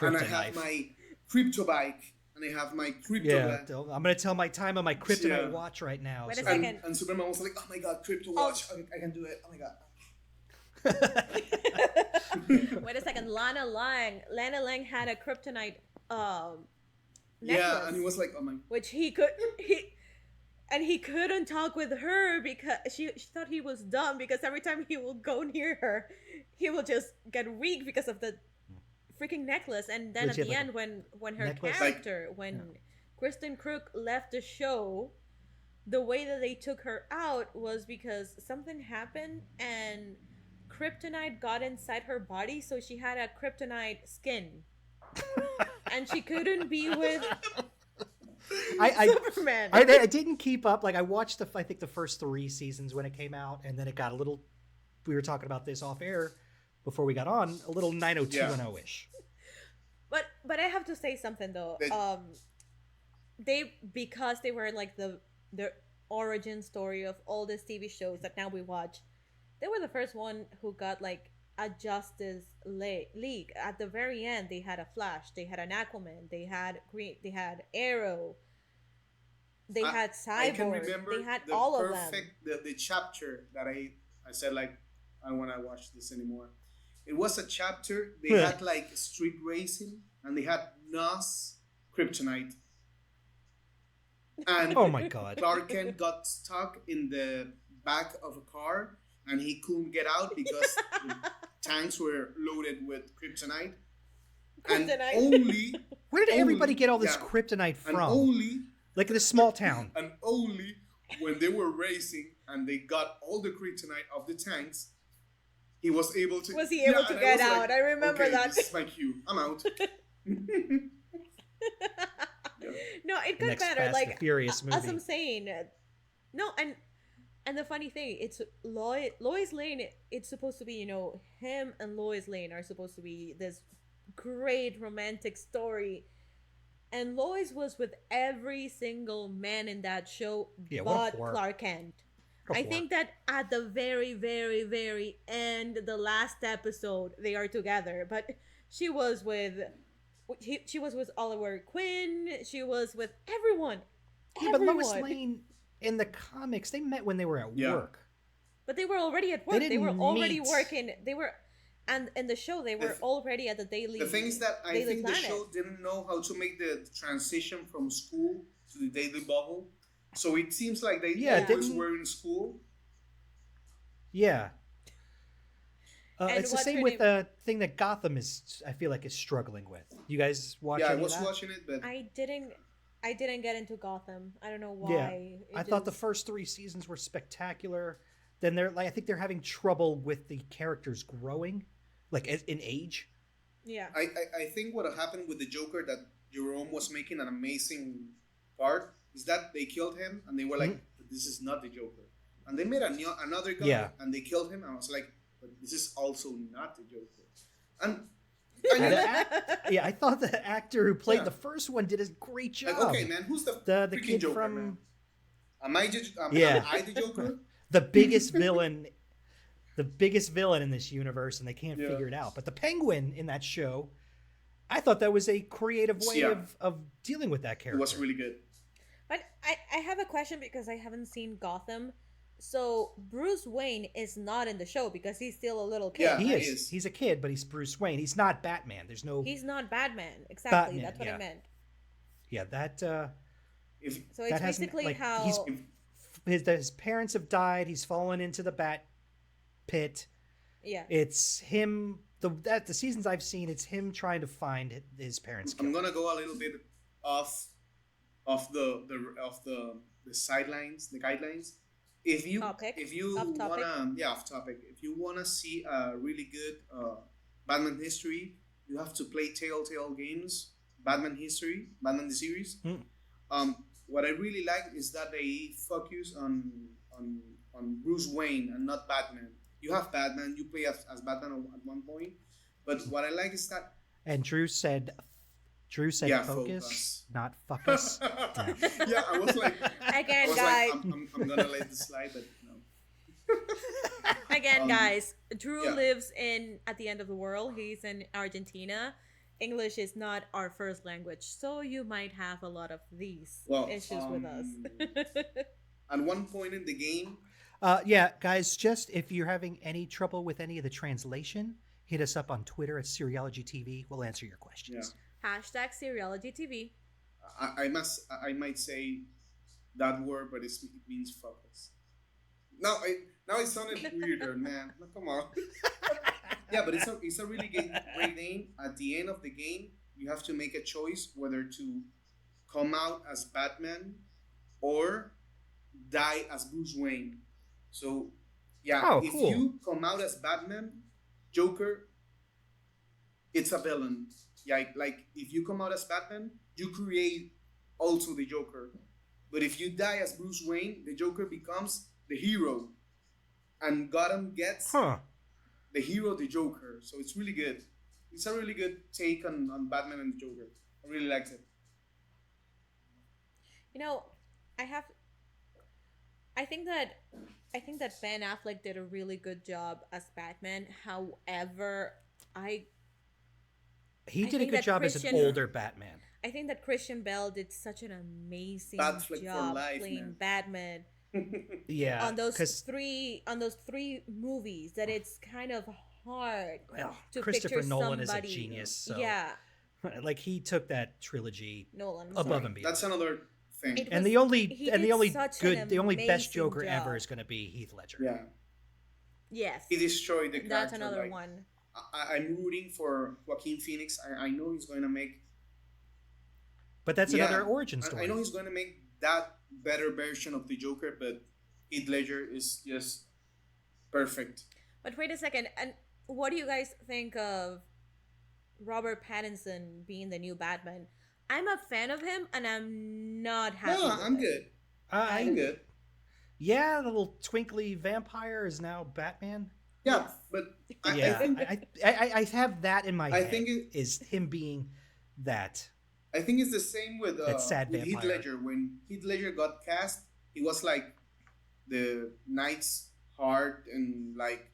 and I have Kryptonite. my crypto bike, and I have my crypto. Yeah, I'm gonna tell my time on my kryptonite Yeah. watch right now. Wait a so- second. And Superman was like, oh my god, crypto watch, I can do it. Oh my god. Wait a second. Lana Lang had a kryptonite necklace, Yeah, and he was like, oh my. which he couldn't talk with her because she thought he was dumb, because every time he will go near her, he will just get weak because of the freaking necklace. And then Was at he the like end, when her necklace? character, when Kristen Crook left the show, the way that they took her out was because something happened and kryptonite got inside her body, so she had a kryptonite skin. And she couldn't be with Superman. I didn't keep up. Like, I watched I think the first 3 seasons when it came out, and then it got a little. We were talking about this off air before we got on. A little 90210 ish. But I have to say something though. Because they were like the origin story of all these TV shows that now we watch. They were the first one who got like a Justice League. At the very end, they had a Flash, they had an Aquaman, they had they had Arrow, they had I can Cyborg, remember they had the all of them. the chapter that I said, like, I don't want to watch this anymore. It was a chapter, they had like street racing, and they had Nas kryptonite. And Oh my god. Clark Kent got stuck in the back of a car, and he couldn't get out because the tanks were loaded with kryptonite. And Kryptonite. only Where did everybody only- get all this yeah, kryptonite and from? only Like in a small town. and only when they were racing and they got all the kryptonite of the tanks, he was able to. Was he able to and get was like, out? I remember okay, that. This is my cue. I'm out. No, it The got next better. Fast and Like Furious movie. as I'm saying, no, and the funny thing, it's Lois Lane. It's supposed to be, him and Lois Lane are supposed to be this great romantic story, and Lois was with every single man in that show, Yeah, what a but whore. Clark Kent. What a I whore. think that at the very, very, very end, the last episode, they are together. But she was with, she was with Oliver Quinn. She was with everyone. Yeah, but Lois Everyone. Lane in the comics, they met when they were at Yeah. work. But they were already at work. They were didn't already meet. working. They were, and in the show, they were th- already at the Daily. The thing is that I Daily think Planet. the show didn't know how to make the transition from school to the Daily Bubble. So it seems like they Yeah, always didn't- were in school. Yeah. And It's the what's same her with name? the thing that Gotham I feel like, is struggling with. You guys watch Yeah, I any of was that? watching it, but I didn't get into Gotham. I don't know why. Yeah. It I thought the just- first 3 seasons were spectacular. Then I think they're having trouble with the characters growing, like in age. Yeah. I think what happened with the Joker that Jerome was making an amazing part is that they killed him and they were like, but this is not the Joker. And they made another guy Yeah. and they killed him and I was like, but this is also not the Joker. And And I the yeah, I thought the actor who played Yeah. the first one did a great job. like, okay, man, who's the The freaking kid Joker, from man? Am I Yeah. am I the Joker? the biggest villain, in this universe, and they can't Yeah. figure it out. But the Penguin in that show, I thought that was a creative way Yeah. of dealing with that It character. was really good. But I have a question because I haven't seen Gotham. So Bruce Wayne is not in the show because he's still a little kid. Yeah. He he is. is. He's a kid, but he's Bruce Wayne. He's not Batman. There's no. He's not Batman. Exactly. Batman, That's what yeah. I meant. Yeah, that. If So it's That hasn't, basically like, how his parents have died. He's fallen into the bat pit. yeah. It's him. The seasons I've seen, it's him trying to find his parents. I'm Killed. gonna go a little bit off the sidelines, the guidelines. If you Topic. if you Off topic. wanna off topic. If you wanna see a really good Batman history, you have to play Telltale Games, Batman History, Batman the series. What I really like is that they focus on Bruce Wayne and not Batman. You have Batman, you play as Batman at one point, but what I like is that And Drew said Yeah, focus, focus. not fuckus. yeah, I was like, Again, I was guys. like, I'm gonna let this slide, but no. Again, guys. Drew yeah. lives at the end of the world. He's in Argentina. English is not our first language, so you might have a lot of these issues with us. At one point in the game, Yeah, guys, just if you're having any trouble with any of the translation, hit us up on Twitter at Seriology TV. We'll answer your questions. Hashtag Seriology TV. I might say that word, but it means focus. Now it sounded weirder, man. No, come on. Yeah, but it's a really great name. At the end of the game, you have to make a choice whether to come out as Batman or die as Bruce Wayne. So, yeah, if cool. you come out as Batman, Joker, it's a villain. Yeah, like if you come out as Batman, you create also the Joker. But if you die as Bruce Wayne, the Joker becomes the hero, and Gotham gets the hero, the Joker. So it's really good. It's a really good take on Batman and the Joker. I really liked it. I think that Ben Affleck did a really good job as Batman. However, He I did a think good that job as an Christian- older Batman. I think that Christian Bale did such an amazing Batfleck for job life, playing man. Batman Yeah, on those 'cause, three movies that it's kind of hard well, to Christopher picture Nolan is a somebody. genius. So, Yeah, like, he took that trilogy Nolan. I'm above sorry. and beyond. That's another thing. It And was- he the did only such good, an the only best amazing Joker job. ever is going to be Heath Ledger. Yeah, Yes, he destroyed the character. that's another like, one. I'm rooting for Joaquin Phoenix. I know he's going to make. But that's Yeah, another origin story. I know he's going to make that better version of the Joker, but Heath Ledger is just perfect. But wait a second, and what do you guys think of Robert Pattinson being the new Batman? I'm a fan of him, and I'm not happy. No, with I'm it. good. I, I'm good. yeah, the little twinkly vampire is now Batman. Yeah, but I Yeah, think I have that in my I head. think it- is him being that. I think it's the same with That sad with Heath vampire. Ledger. When Heath Ledger got cast, he was like the Knight's Heart and like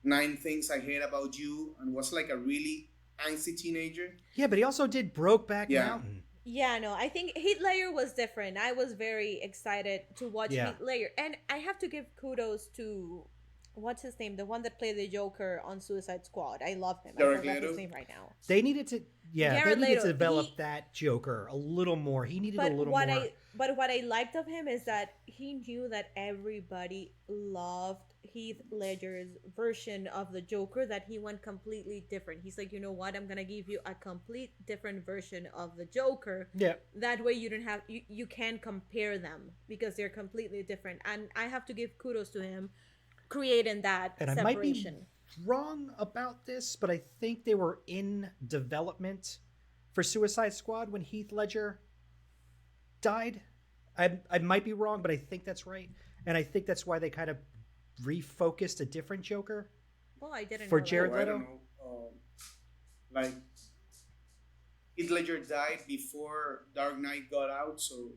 9 Things I Hate About You, and was like a really angsty teenager. Yeah, but he also did Brokeback Yeah. Mountain. Yeah, no, I think Heath Ledger was different. I was very excited to watch Yeah. Heath Ledger, and I have to give kudos to what's his name, the one that played the Joker on Suicide Squad. I love him. Jared I forgot Leto? his name right now. They needed to, Jared they needed Leto, to develop he- that Joker a little more. He needed But a little what more. what I liked of him is that he knew that everybody loved Heath Ledger's version of the Joker, that he went completely different. He's like, you know what, I'm gonna give you a complete different version of the Joker. Yeah, That way you don't have you can compare them because they're completely different. And I have to give kudos to him creating that and I might be separation. wrong about this, but I think they were in development for Suicide Squad when Heath Ledger died. I might be wrong, but I think that's right, and I think that's why they kind of refocused a different Joker. Oh, I didn't For know that. Jared I Leto? don't know. Like Heath Ledger died before Dark Knight got out, so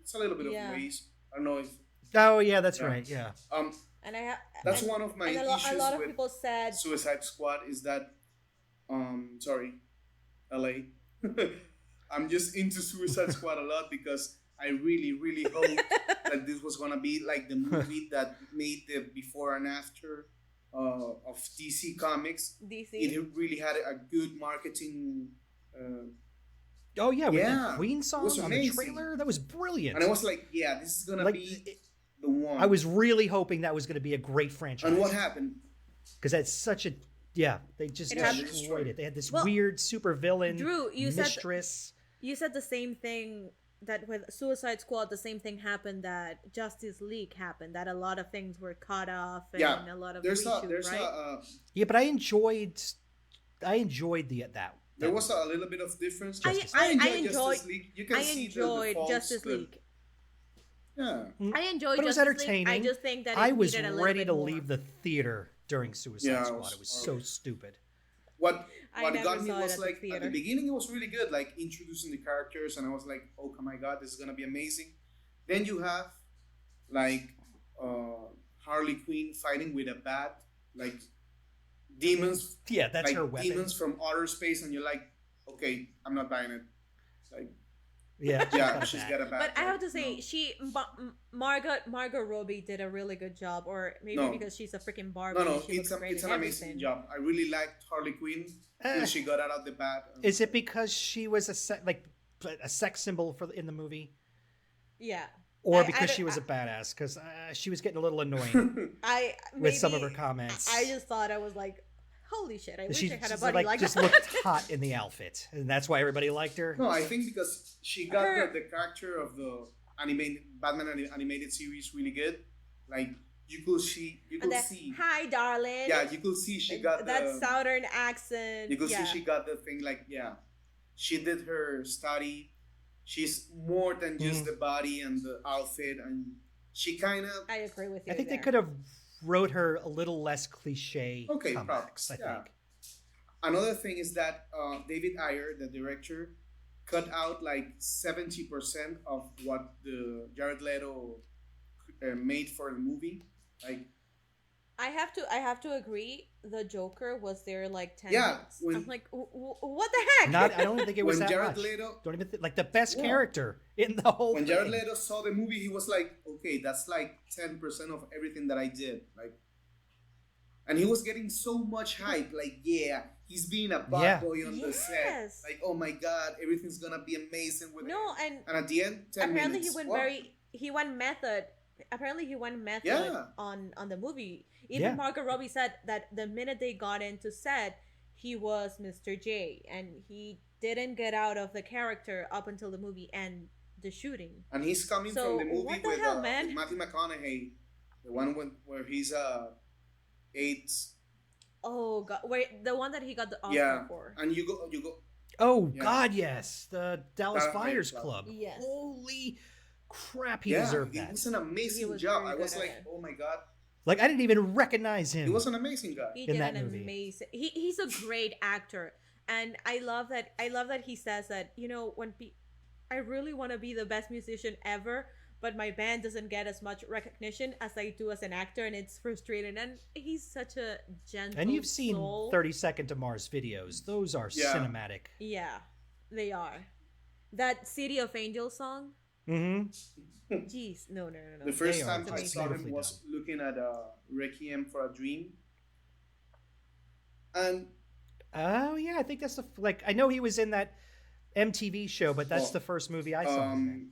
it's a little bit Yeah. of ways. I don't know if Oh yeah, that's Yeah. right. Yeah, And I have that's one of my and a issues lot of with people said Suicide Squad is that sorry, LA. I'm just into Suicide Squad a lot because I really, really hope that this was gonna be like the movie that made the before and after of DC Comics. DC. It really had a good marketing, oh yeah, with Yeah, that Queen it song was on the amazing. trailer, that was brilliant. and I was like, yeah, this is gonna Like, be the one. I was really hoping that was going to be a great franchise. and what happened? Because that's such a they just It happened- destroyed it. They had this Well, weird super villain Drew, you said mistress. you said the same thing that with Suicide Squad, the same thing happened that Justice League happened, that a lot of things were cut off and Yeah, a lot of there's reshoots, right? Yeah, but I enjoyed the that. there was a little bit of difference. I enjoyed enjoyed Justice League. You can I see enjoyed the faults, Justice but- League. Yeah. I enjoyed But it was Justice League. entertaining. I just think that it I was needed a little ready bit to more. leave the theater during Suicide Yeah, Squad. It was so stupid. What I what never got me saw it was at the like at theater. the beginning it was really good, like introducing the characters, and I was like, oh my god, this is gonna be amazing. Then you have like Harley Quinn fighting with a bat, like demons, Yeah, that's like her weapon. demons from outer space, and you're like, okay, I'm not buying it. Like, Yeah, yeah, she's she's got got a a bat. But I have to like, say, no. Margot Robbie did a really good job, or maybe No. because she's a freaking Barbie. No, she looks great it's in an amazing everything. job. I really liked Harley Quinn Eh. when she got out of the bat. Is it because she was a sex symbol in the movie, Yeah. or I because don't- she was a badass? Because she was getting a little annoying with some of her comments. I just thought I was like, holy shit! I wish She I had a just, buddy like just that. looked hot in the outfit, and that's why everybody liked her. No, I think because she got Her- the character of the Batman animated series really good. Like you could see, And then, hi, darling. yeah, you could see she got that the, southern accent. you could yeah. see she got the thing. Like yeah, she did her study. She's more than just the body and the outfit, and she kind of I agree with you. I think there. they could have wrote her a little less cliche Okay, comebacks. props, I yeah. think. Another thing is that David Ayer, the director, cut out like 70% of what the Jared Leto made for the movie. Like, I have to agree. The Joker was there like 10 Yeah, minutes. when- I'm like, what the heck? I don't think it was when that Jared much. Leto, Don't even like the best Yeah. character in the whole when thing. Jared Leto saw the movie, he was like, okay, that's like 10% of everything that I did. Like, and he was getting so much hype. Like, yeah, he's being a bad Yeah. boy on the set. Yes. Like, oh my god, everything's gonna be amazing with No, him. and And at the end, 10 apparently minutes. What? he went method. Apparently he went method Yeah. on the movie. Yeah. Even Margot Robbie said that the minute they got into set, he was Mr. J, and he didn't get out of the character up until the movie and the shooting. And he's coming So, from the movie what the with, hell, man? with Matthew McConaughey, the one where he's AIDS. Oh god, wait, the one that he got the Oscar Yeah, for. and you go. Oh Yeah. God, yes, the Dallas Dallas Fires Fires Club. Club. Yes. Holy crap, he Yeah, deserved it that. was an amazing was job. very I was good at like, it. oh my god, Like I didn't even recognize him. he was an amazing guy. He in did that an movie. amazing. He's a great actor, and I love that. I love that he says that, I really want to be the best musician ever, but my band doesn't get as much recognition as I do as an actor, and it's frustrating. And he's such a gentle And you've seen soul. 30-second to Mars videos. Those are Yeah. cinematic. Yeah, they are. That City of Angels song. Mm-hmm. Jeez, no. The first They are time I just saw him beautifully was looking at Requiem for a Dream, and Oh yeah, I think that's I know he was in that MTV show, but that's Well, the first movie I saw him in.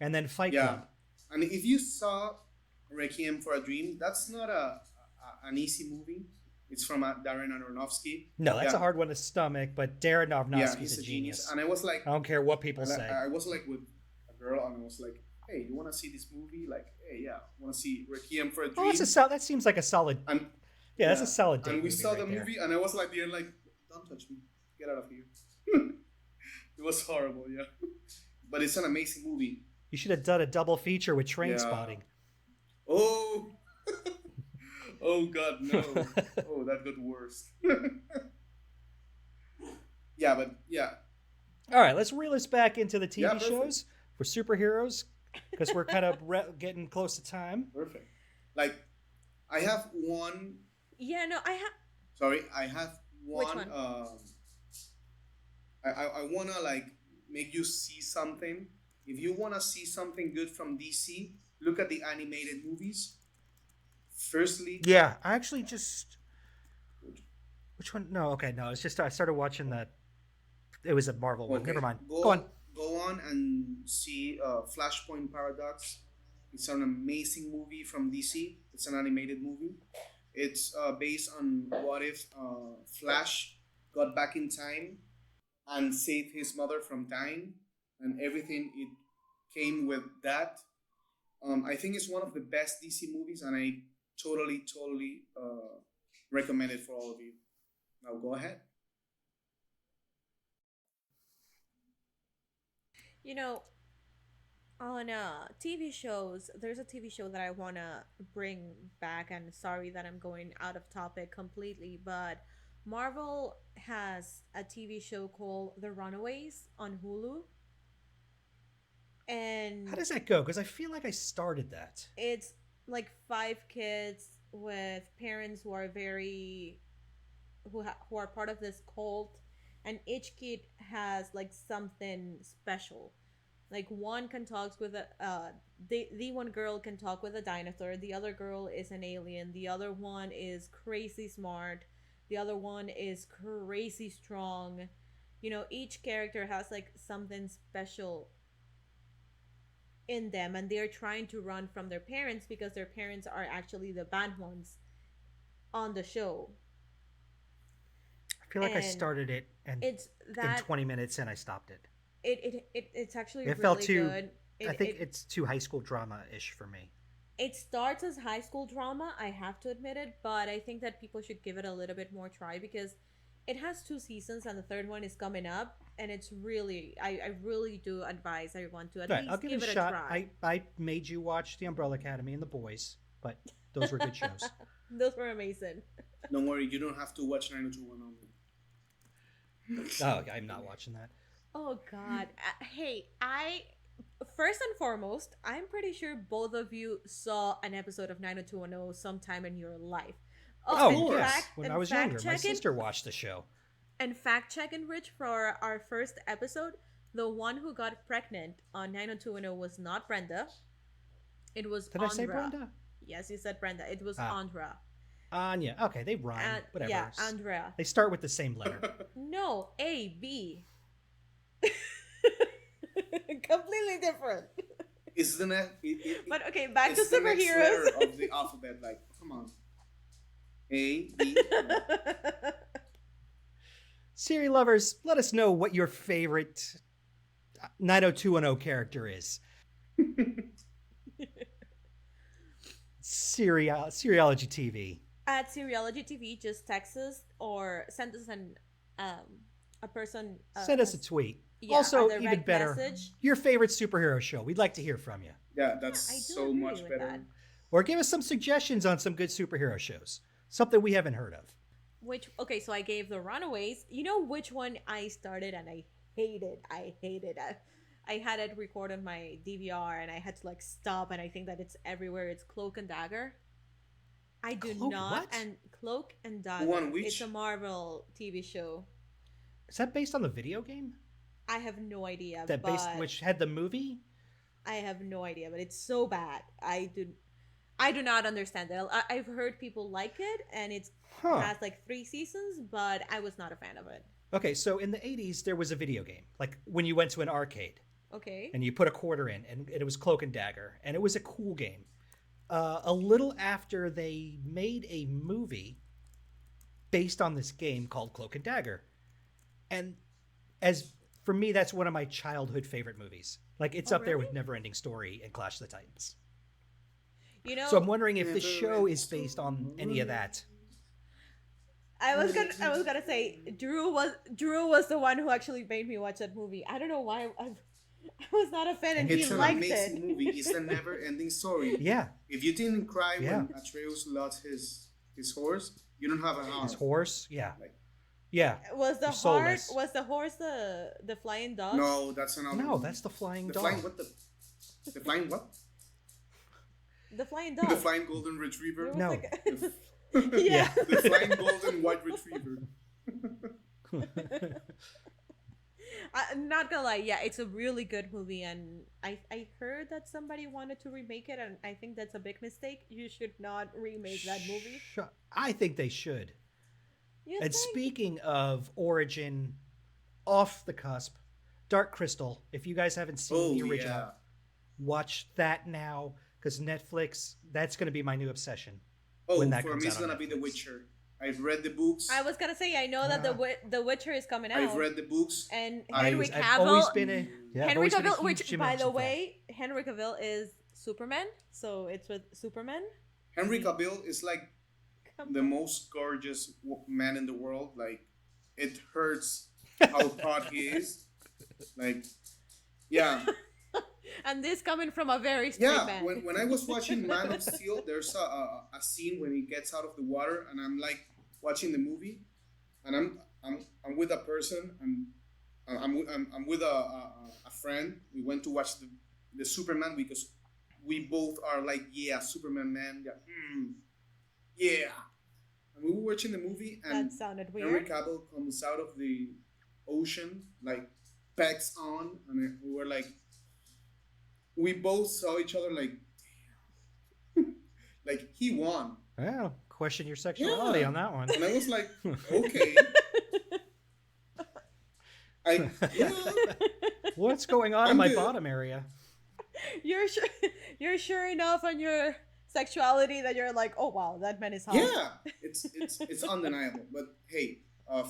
And then Fight yeah, Club. and if you saw Requiem for a Dream, that's not an easy movie. It's from Darren Aronofsky. No, that's Yeah. a hard one to stomach, but Darren Yeah, Aronofsky's he's a genius. And I was like, I don't care what people and say. I was like with a girl, and I was like, hey, you want to see this movie? Like, hey, yeah, want to see Requiem for a Dream? Oh, that seems like a solid. And That's a solid date And we movie saw right the there. movie, and I was like, don't touch me, get out of here. It was horrible, yeah. But it's an amazing movie. You should have done a double feature with Train Yeah. Spotting. Oh, oh God, no. Oh, that got worse. Yeah, but yeah, All right, let's reel us back into the TV Yeah, perfect. shows for superheroes because we're kind of getting close to time. perfect. Like, I have one. Yeah, no, I have one. Which one? I wanna like make you see something. If you wanna see something good from DC, look at the animated movies. Firstly, Yeah, I actually just. Which one? No, okay, no. It's just I started watching that. It was a Marvel one. okay, Never mind. Go, Go on. Go on and see Flashpoint Paradox. It's an amazing movie from DC. It's an animated movie. It's based on what if Flash got back in time and saved his mother from dying, and everything it came with that. I think it's one of the best DC movies, and I totally recommend it for all of you. Now go ahead. On TV shows, there's a TV show that I want to bring back, and sorry that I'm going out of topic completely, but Marvel has a TV show called The Runaways on Hulu. And How does that go? Because I feel like I started that. it's like 5 kids with parents who are who are part of this cult, and each kid has like something special. Like one can talk with the one girl can talk with a dinosaur, the other girl is an alien, the other one is crazy smart, the other one is crazy strong. Each character has like something special in them, and they're trying to run from their parents because their parents are actually the bad ones on the show. I feel like I And started it, and It's in that 20 minutes in, I stopped it. it's actually It really felt too. good. I think it's too high school drama-ish for me. It starts as high school drama, I have to admit it, but I think that people should give it a little bit more try because it has 2 seasons and the third one is coming up, and it's really, I really do advise everyone to at Right, least I'll give it a a shot. try. I made you watch The Umbrella Academy and The Boys, but those were good shows. Those were amazing. Don't worry, you don't have to watch 90210. Oh, I'm not watching that. Oh God! Hey, first and foremost, I'm pretty sure both of you saw an episode of 90210 sometime in your life. Oh, and yes. When and I was younger, my fact-checking- sister watched the show. And fact checking, Rich, for our first episode, the one who got pregnant on 90210 was not Brenda. It was Did Andra. I say Brenda? Yes, you said Brenda. It was Ah. Andra. Anya. Okay, they rhyme. And Whatever. yeah, Andrea. They start with the same letter. No, A B. Completely different. It's the But okay, back to it's the next letter superheroes. of the alphabet. Like, come on. A B. Siri lovers, let us know what your favorite 90210 character is. Seriology TV. At Seriology TV, just text us or send us a person. Send us a tweet. Yeah, also, a even direct better, message. your favorite superhero show. We'd like to hear from you. Yeah, that's I do so agree much with better. that. Or give us some suggestions on some good superhero shows. Something we haven't heard of. Okay, so I gave the Runaways. You know which one I started and I hated. I had it record on my DVR and I had to like stop, and I think that it's everywhere. It's Cloak and Dagger. I do Cloak not. what? And Cloak and Dagger. One which? It's a Marvel TV show. Is that based on the video game? I have no idea. That but based which had the movie? I have no idea, but it's so bad. I do not understand it. I've heard people like it, and it has like 3 seasons, but I was not a fan of it. Okay, so in the 80s, there was a video game. Like when you went to an arcade Okay. and you put a quarter in, and it was Cloak and Dagger, and it was a cool game. A little after they made a movie based on this game called Cloak and Dagger. And as for me, that's one of my childhood favorite movies. Like it's up there with Neverending Story and Clash of the Titans. You know, So I'm wondering if the show is based on any of that. I was gonna say Drew was the one who actually made me watch that movie. I don't know why I was not a fan and It's he an liked amazing it. movie. It's a never-ending story. Yeah. If you didn't cry Yeah. when Atreus lost his horse, you don't have a house. His horse? Yeah. Like- Yeah. Was the You're horse soulless. the flying dog? No, that's another. No, movie. that's the flying the dog. flying what the flying what? The flying dog. The flying golden retriever. There was No. like The, yeah. the flying golden white retriever. I'm not gonna lie, yeah, it's a really good movie, and I heard that somebody wanted to remake it, and I think that's a big mistake. You should not remake that movie. I think they should. You And think? speaking of origin, off the cusp, Dark Crystal. If you guys haven't seen Oh the original, yeah. watch that now because Netflix. That's going to be my new obsession. Oh, when that for comes me, it's out on gonna be The Netflix. Witcher. I've read the books. I was gonna say I know that the Witcher is coming out. I've read the books. And I- Henry I've always Cavill. been a yeah, I've Henry always been a Cavill, huge which Jim by the Henson fan. way, Henry Cavill is Superman, so it's with Superman. Henry Cavill is like Come the on. most gorgeous man in the world. Like, it hurts how hot he is. Like, yeah. And this coming from a very straight Yeah, man. when I was watching Man of Steel, there's a scene when he gets out of the water, and I'm like watching the movie, and I'm with a person, and I'm with a friend. We went to watch the Superman because we both are like, yeah, Superman man, yeah, yeah. And we were watching the movie, and That sounded Henry weird. Cavill comes out of the ocean, like pegs on, and we were like, we both saw each other like, damn, like he won, Well, question your sexuality Yeah. on that one. and I was like, okay, yeah, What's going on in I'm my good. bottom area? You're sure enough on your sexuality that you're like, oh wow, that man is hot. yeah, it's undeniable. But hey,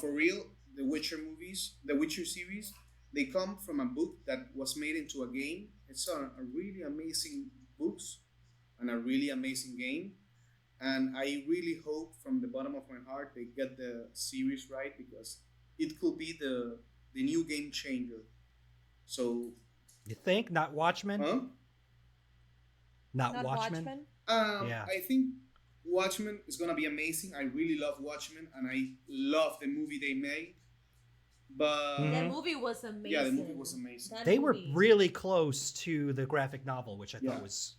for real, the Witcher movies, the Witcher series, they come from a book that was made into a game. It's a really amazing books and a really amazing game. And I really hope from the bottom of my heart they get the series right, because it could be the new game changer. So, You think? Not Watchmen? huh? Not, Not Watchmen? Watchmen. Yeah. I think Watchmen is gonna be amazing. I really love Watchmen, and I love the movie they made. But Mhm. That movie was amazing. yeah, the movie was amazing. That They were movie- really close to the graphic novel, which I Yeah. thought was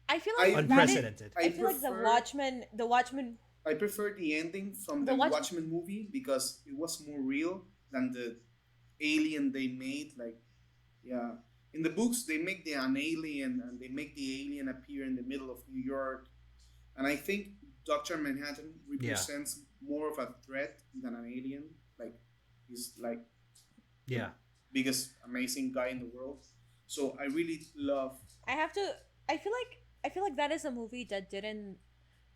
I feel I- like that is- unprecedented. I feel like the Watchmen. I prefer the ending from The the Watch- Watchmen movie because it was more real than the alien they made. Like, yeah, in the books they make an alien, and they make the alien appear in the middle of New York, and I think Doctor Manhattan represents more of a threat than an alien. Like he's like Yeah. biggest amazing guy in the world. So I really love. I have to. I feel like that is a movie that didn't.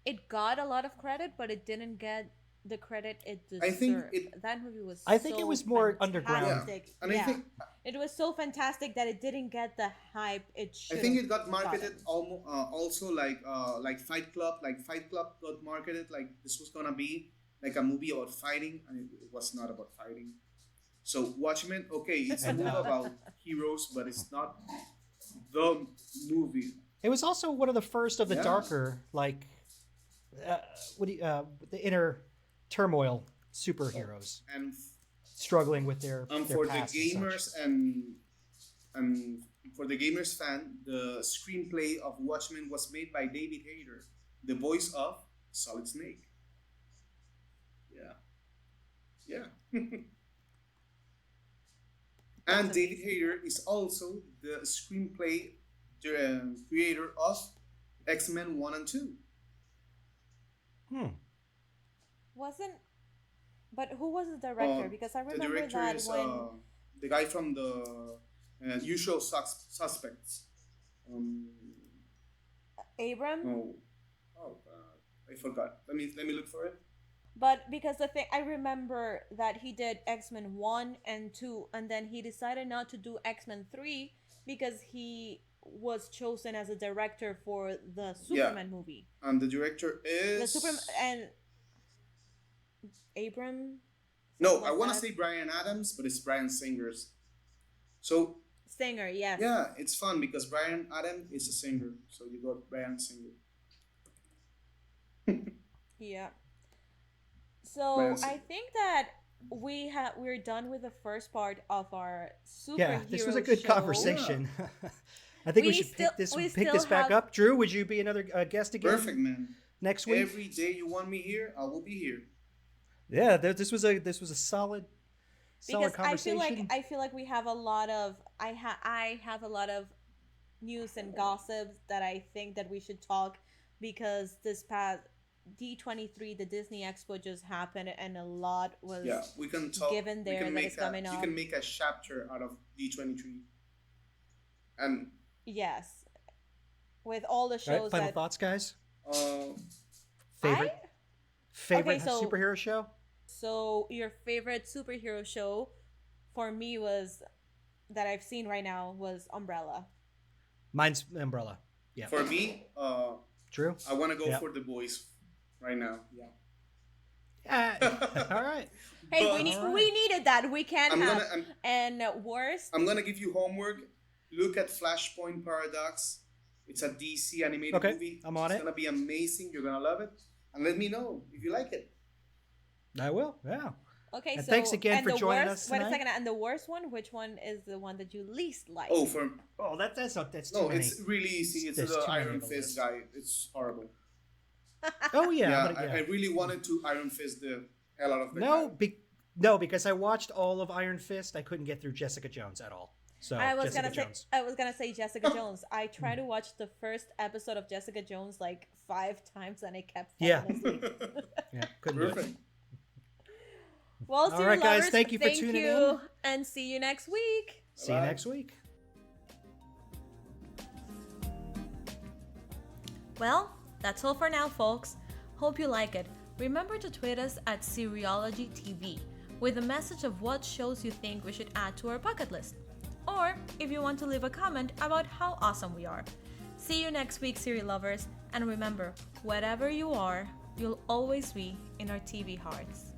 It got a lot of credit, but it didn't get the credit it deserved. I think it. That movie was. I think it so was more underground. Yeah, fantastic. and Yeah. I think It was so fantastic that it didn't get the hype it should. I think it got marketed almost also like Fight Club. Like Fight Club got marketed like this was gonna be like a movie about fighting, and it was not about fighting. So Watchmen, okay, it's a movie about heroes, but it's not the movie. It was also one of the first of the Yeah. darker, like, the inner turmoil superheroes And struggling with their for the past gamers and for the gamers fan, the screenplay of Watchmen was made by David Hayter, the voice of Solid Snake. Yeah, yeah. And David Hayter is also the screenplay creator of X-Men 1 and 2. Wasn't. But who was the director? Because I The remember director that is when the guy from the Usual Suspects. Abram. Oh God, I forgot. Let me look for it. But because the thing, I remember that he did X-Men 1 and 2, and then he decided not to do X-Men 3 because he was chosen as a director for the Superman movie. And the director is The Superman and Abram. No, something I like want to that. say Brian Adams, but it's Brian Singer's. So Singer, yes. yeah, it's fun because Brian Adams is a singer, so you got Brian Singer. Yeah. So Brian I Singer. think that we're done with the first part of our superhero Yeah, this was a good show. conversation. I think we should pick this back have- up. Drew, would you be another guest again Perfect, man. next week? Every day you want me here, I will be here. Yeah, this was a solid Because conversation. I feel like we have a lot of I have a lot of news and gossips that I think that we should talk because this past D23, the Disney Expo just happened and a lot was Yeah, we can talk. given there that is coming You up. can make a chapter out of D23. And Yes. With all the All right, shows final that thoughts, guys. uh, Favorite so- superhero show? So your favorite superhero show for me was that I've seen right now was Umbrella. Mine's Umbrella. Yeah. for me, Drew? I want to go Yeah. for The Boys right now. Yeah. All right. Hey, But- we needed that. We can I'm have gonna and worst. I'm gonna give you homework. Look at Flashpoint Paradox. It's a DC animated Okay, movie. I'm on it's it. gonna be amazing. You're gonna love it. And let me know if you like it. I will. Yeah. Okay, And so thanks again and for the joining worst, us Wait a tonight. second, and the worst one, which one is the one that you least like? Oh, That's too no, many. it's really easy. It's There's the too many Iron on the Fist list. guy. It's horrible. Oh yeah. Yeah, but, I really wanted to Iron Fist the hell out of the No, guy. no, because I watched all of Iron Fist. I couldn't get through Jessica Jones at all. So I was Jessica gonna say Jones. I was gonna say Jessica Jones. I tried to watch the first episode of Jessica Jones like 5 times and I kept falling Yeah. asleep. Yeah, couldn't do it. Perfect. Well, All right, guys, thank you for tuning in. and see you next week. See you Bye. next week. Well, that's all for now, folks. Hope you like it. Remember to tweet us at Seriology TV with a message of what shows you think we should add to our bucket list. Or if you want to leave a comment about how awesome we are. See you next week, Siri lovers. And remember, wherever you are, you'll always be in our TV hearts.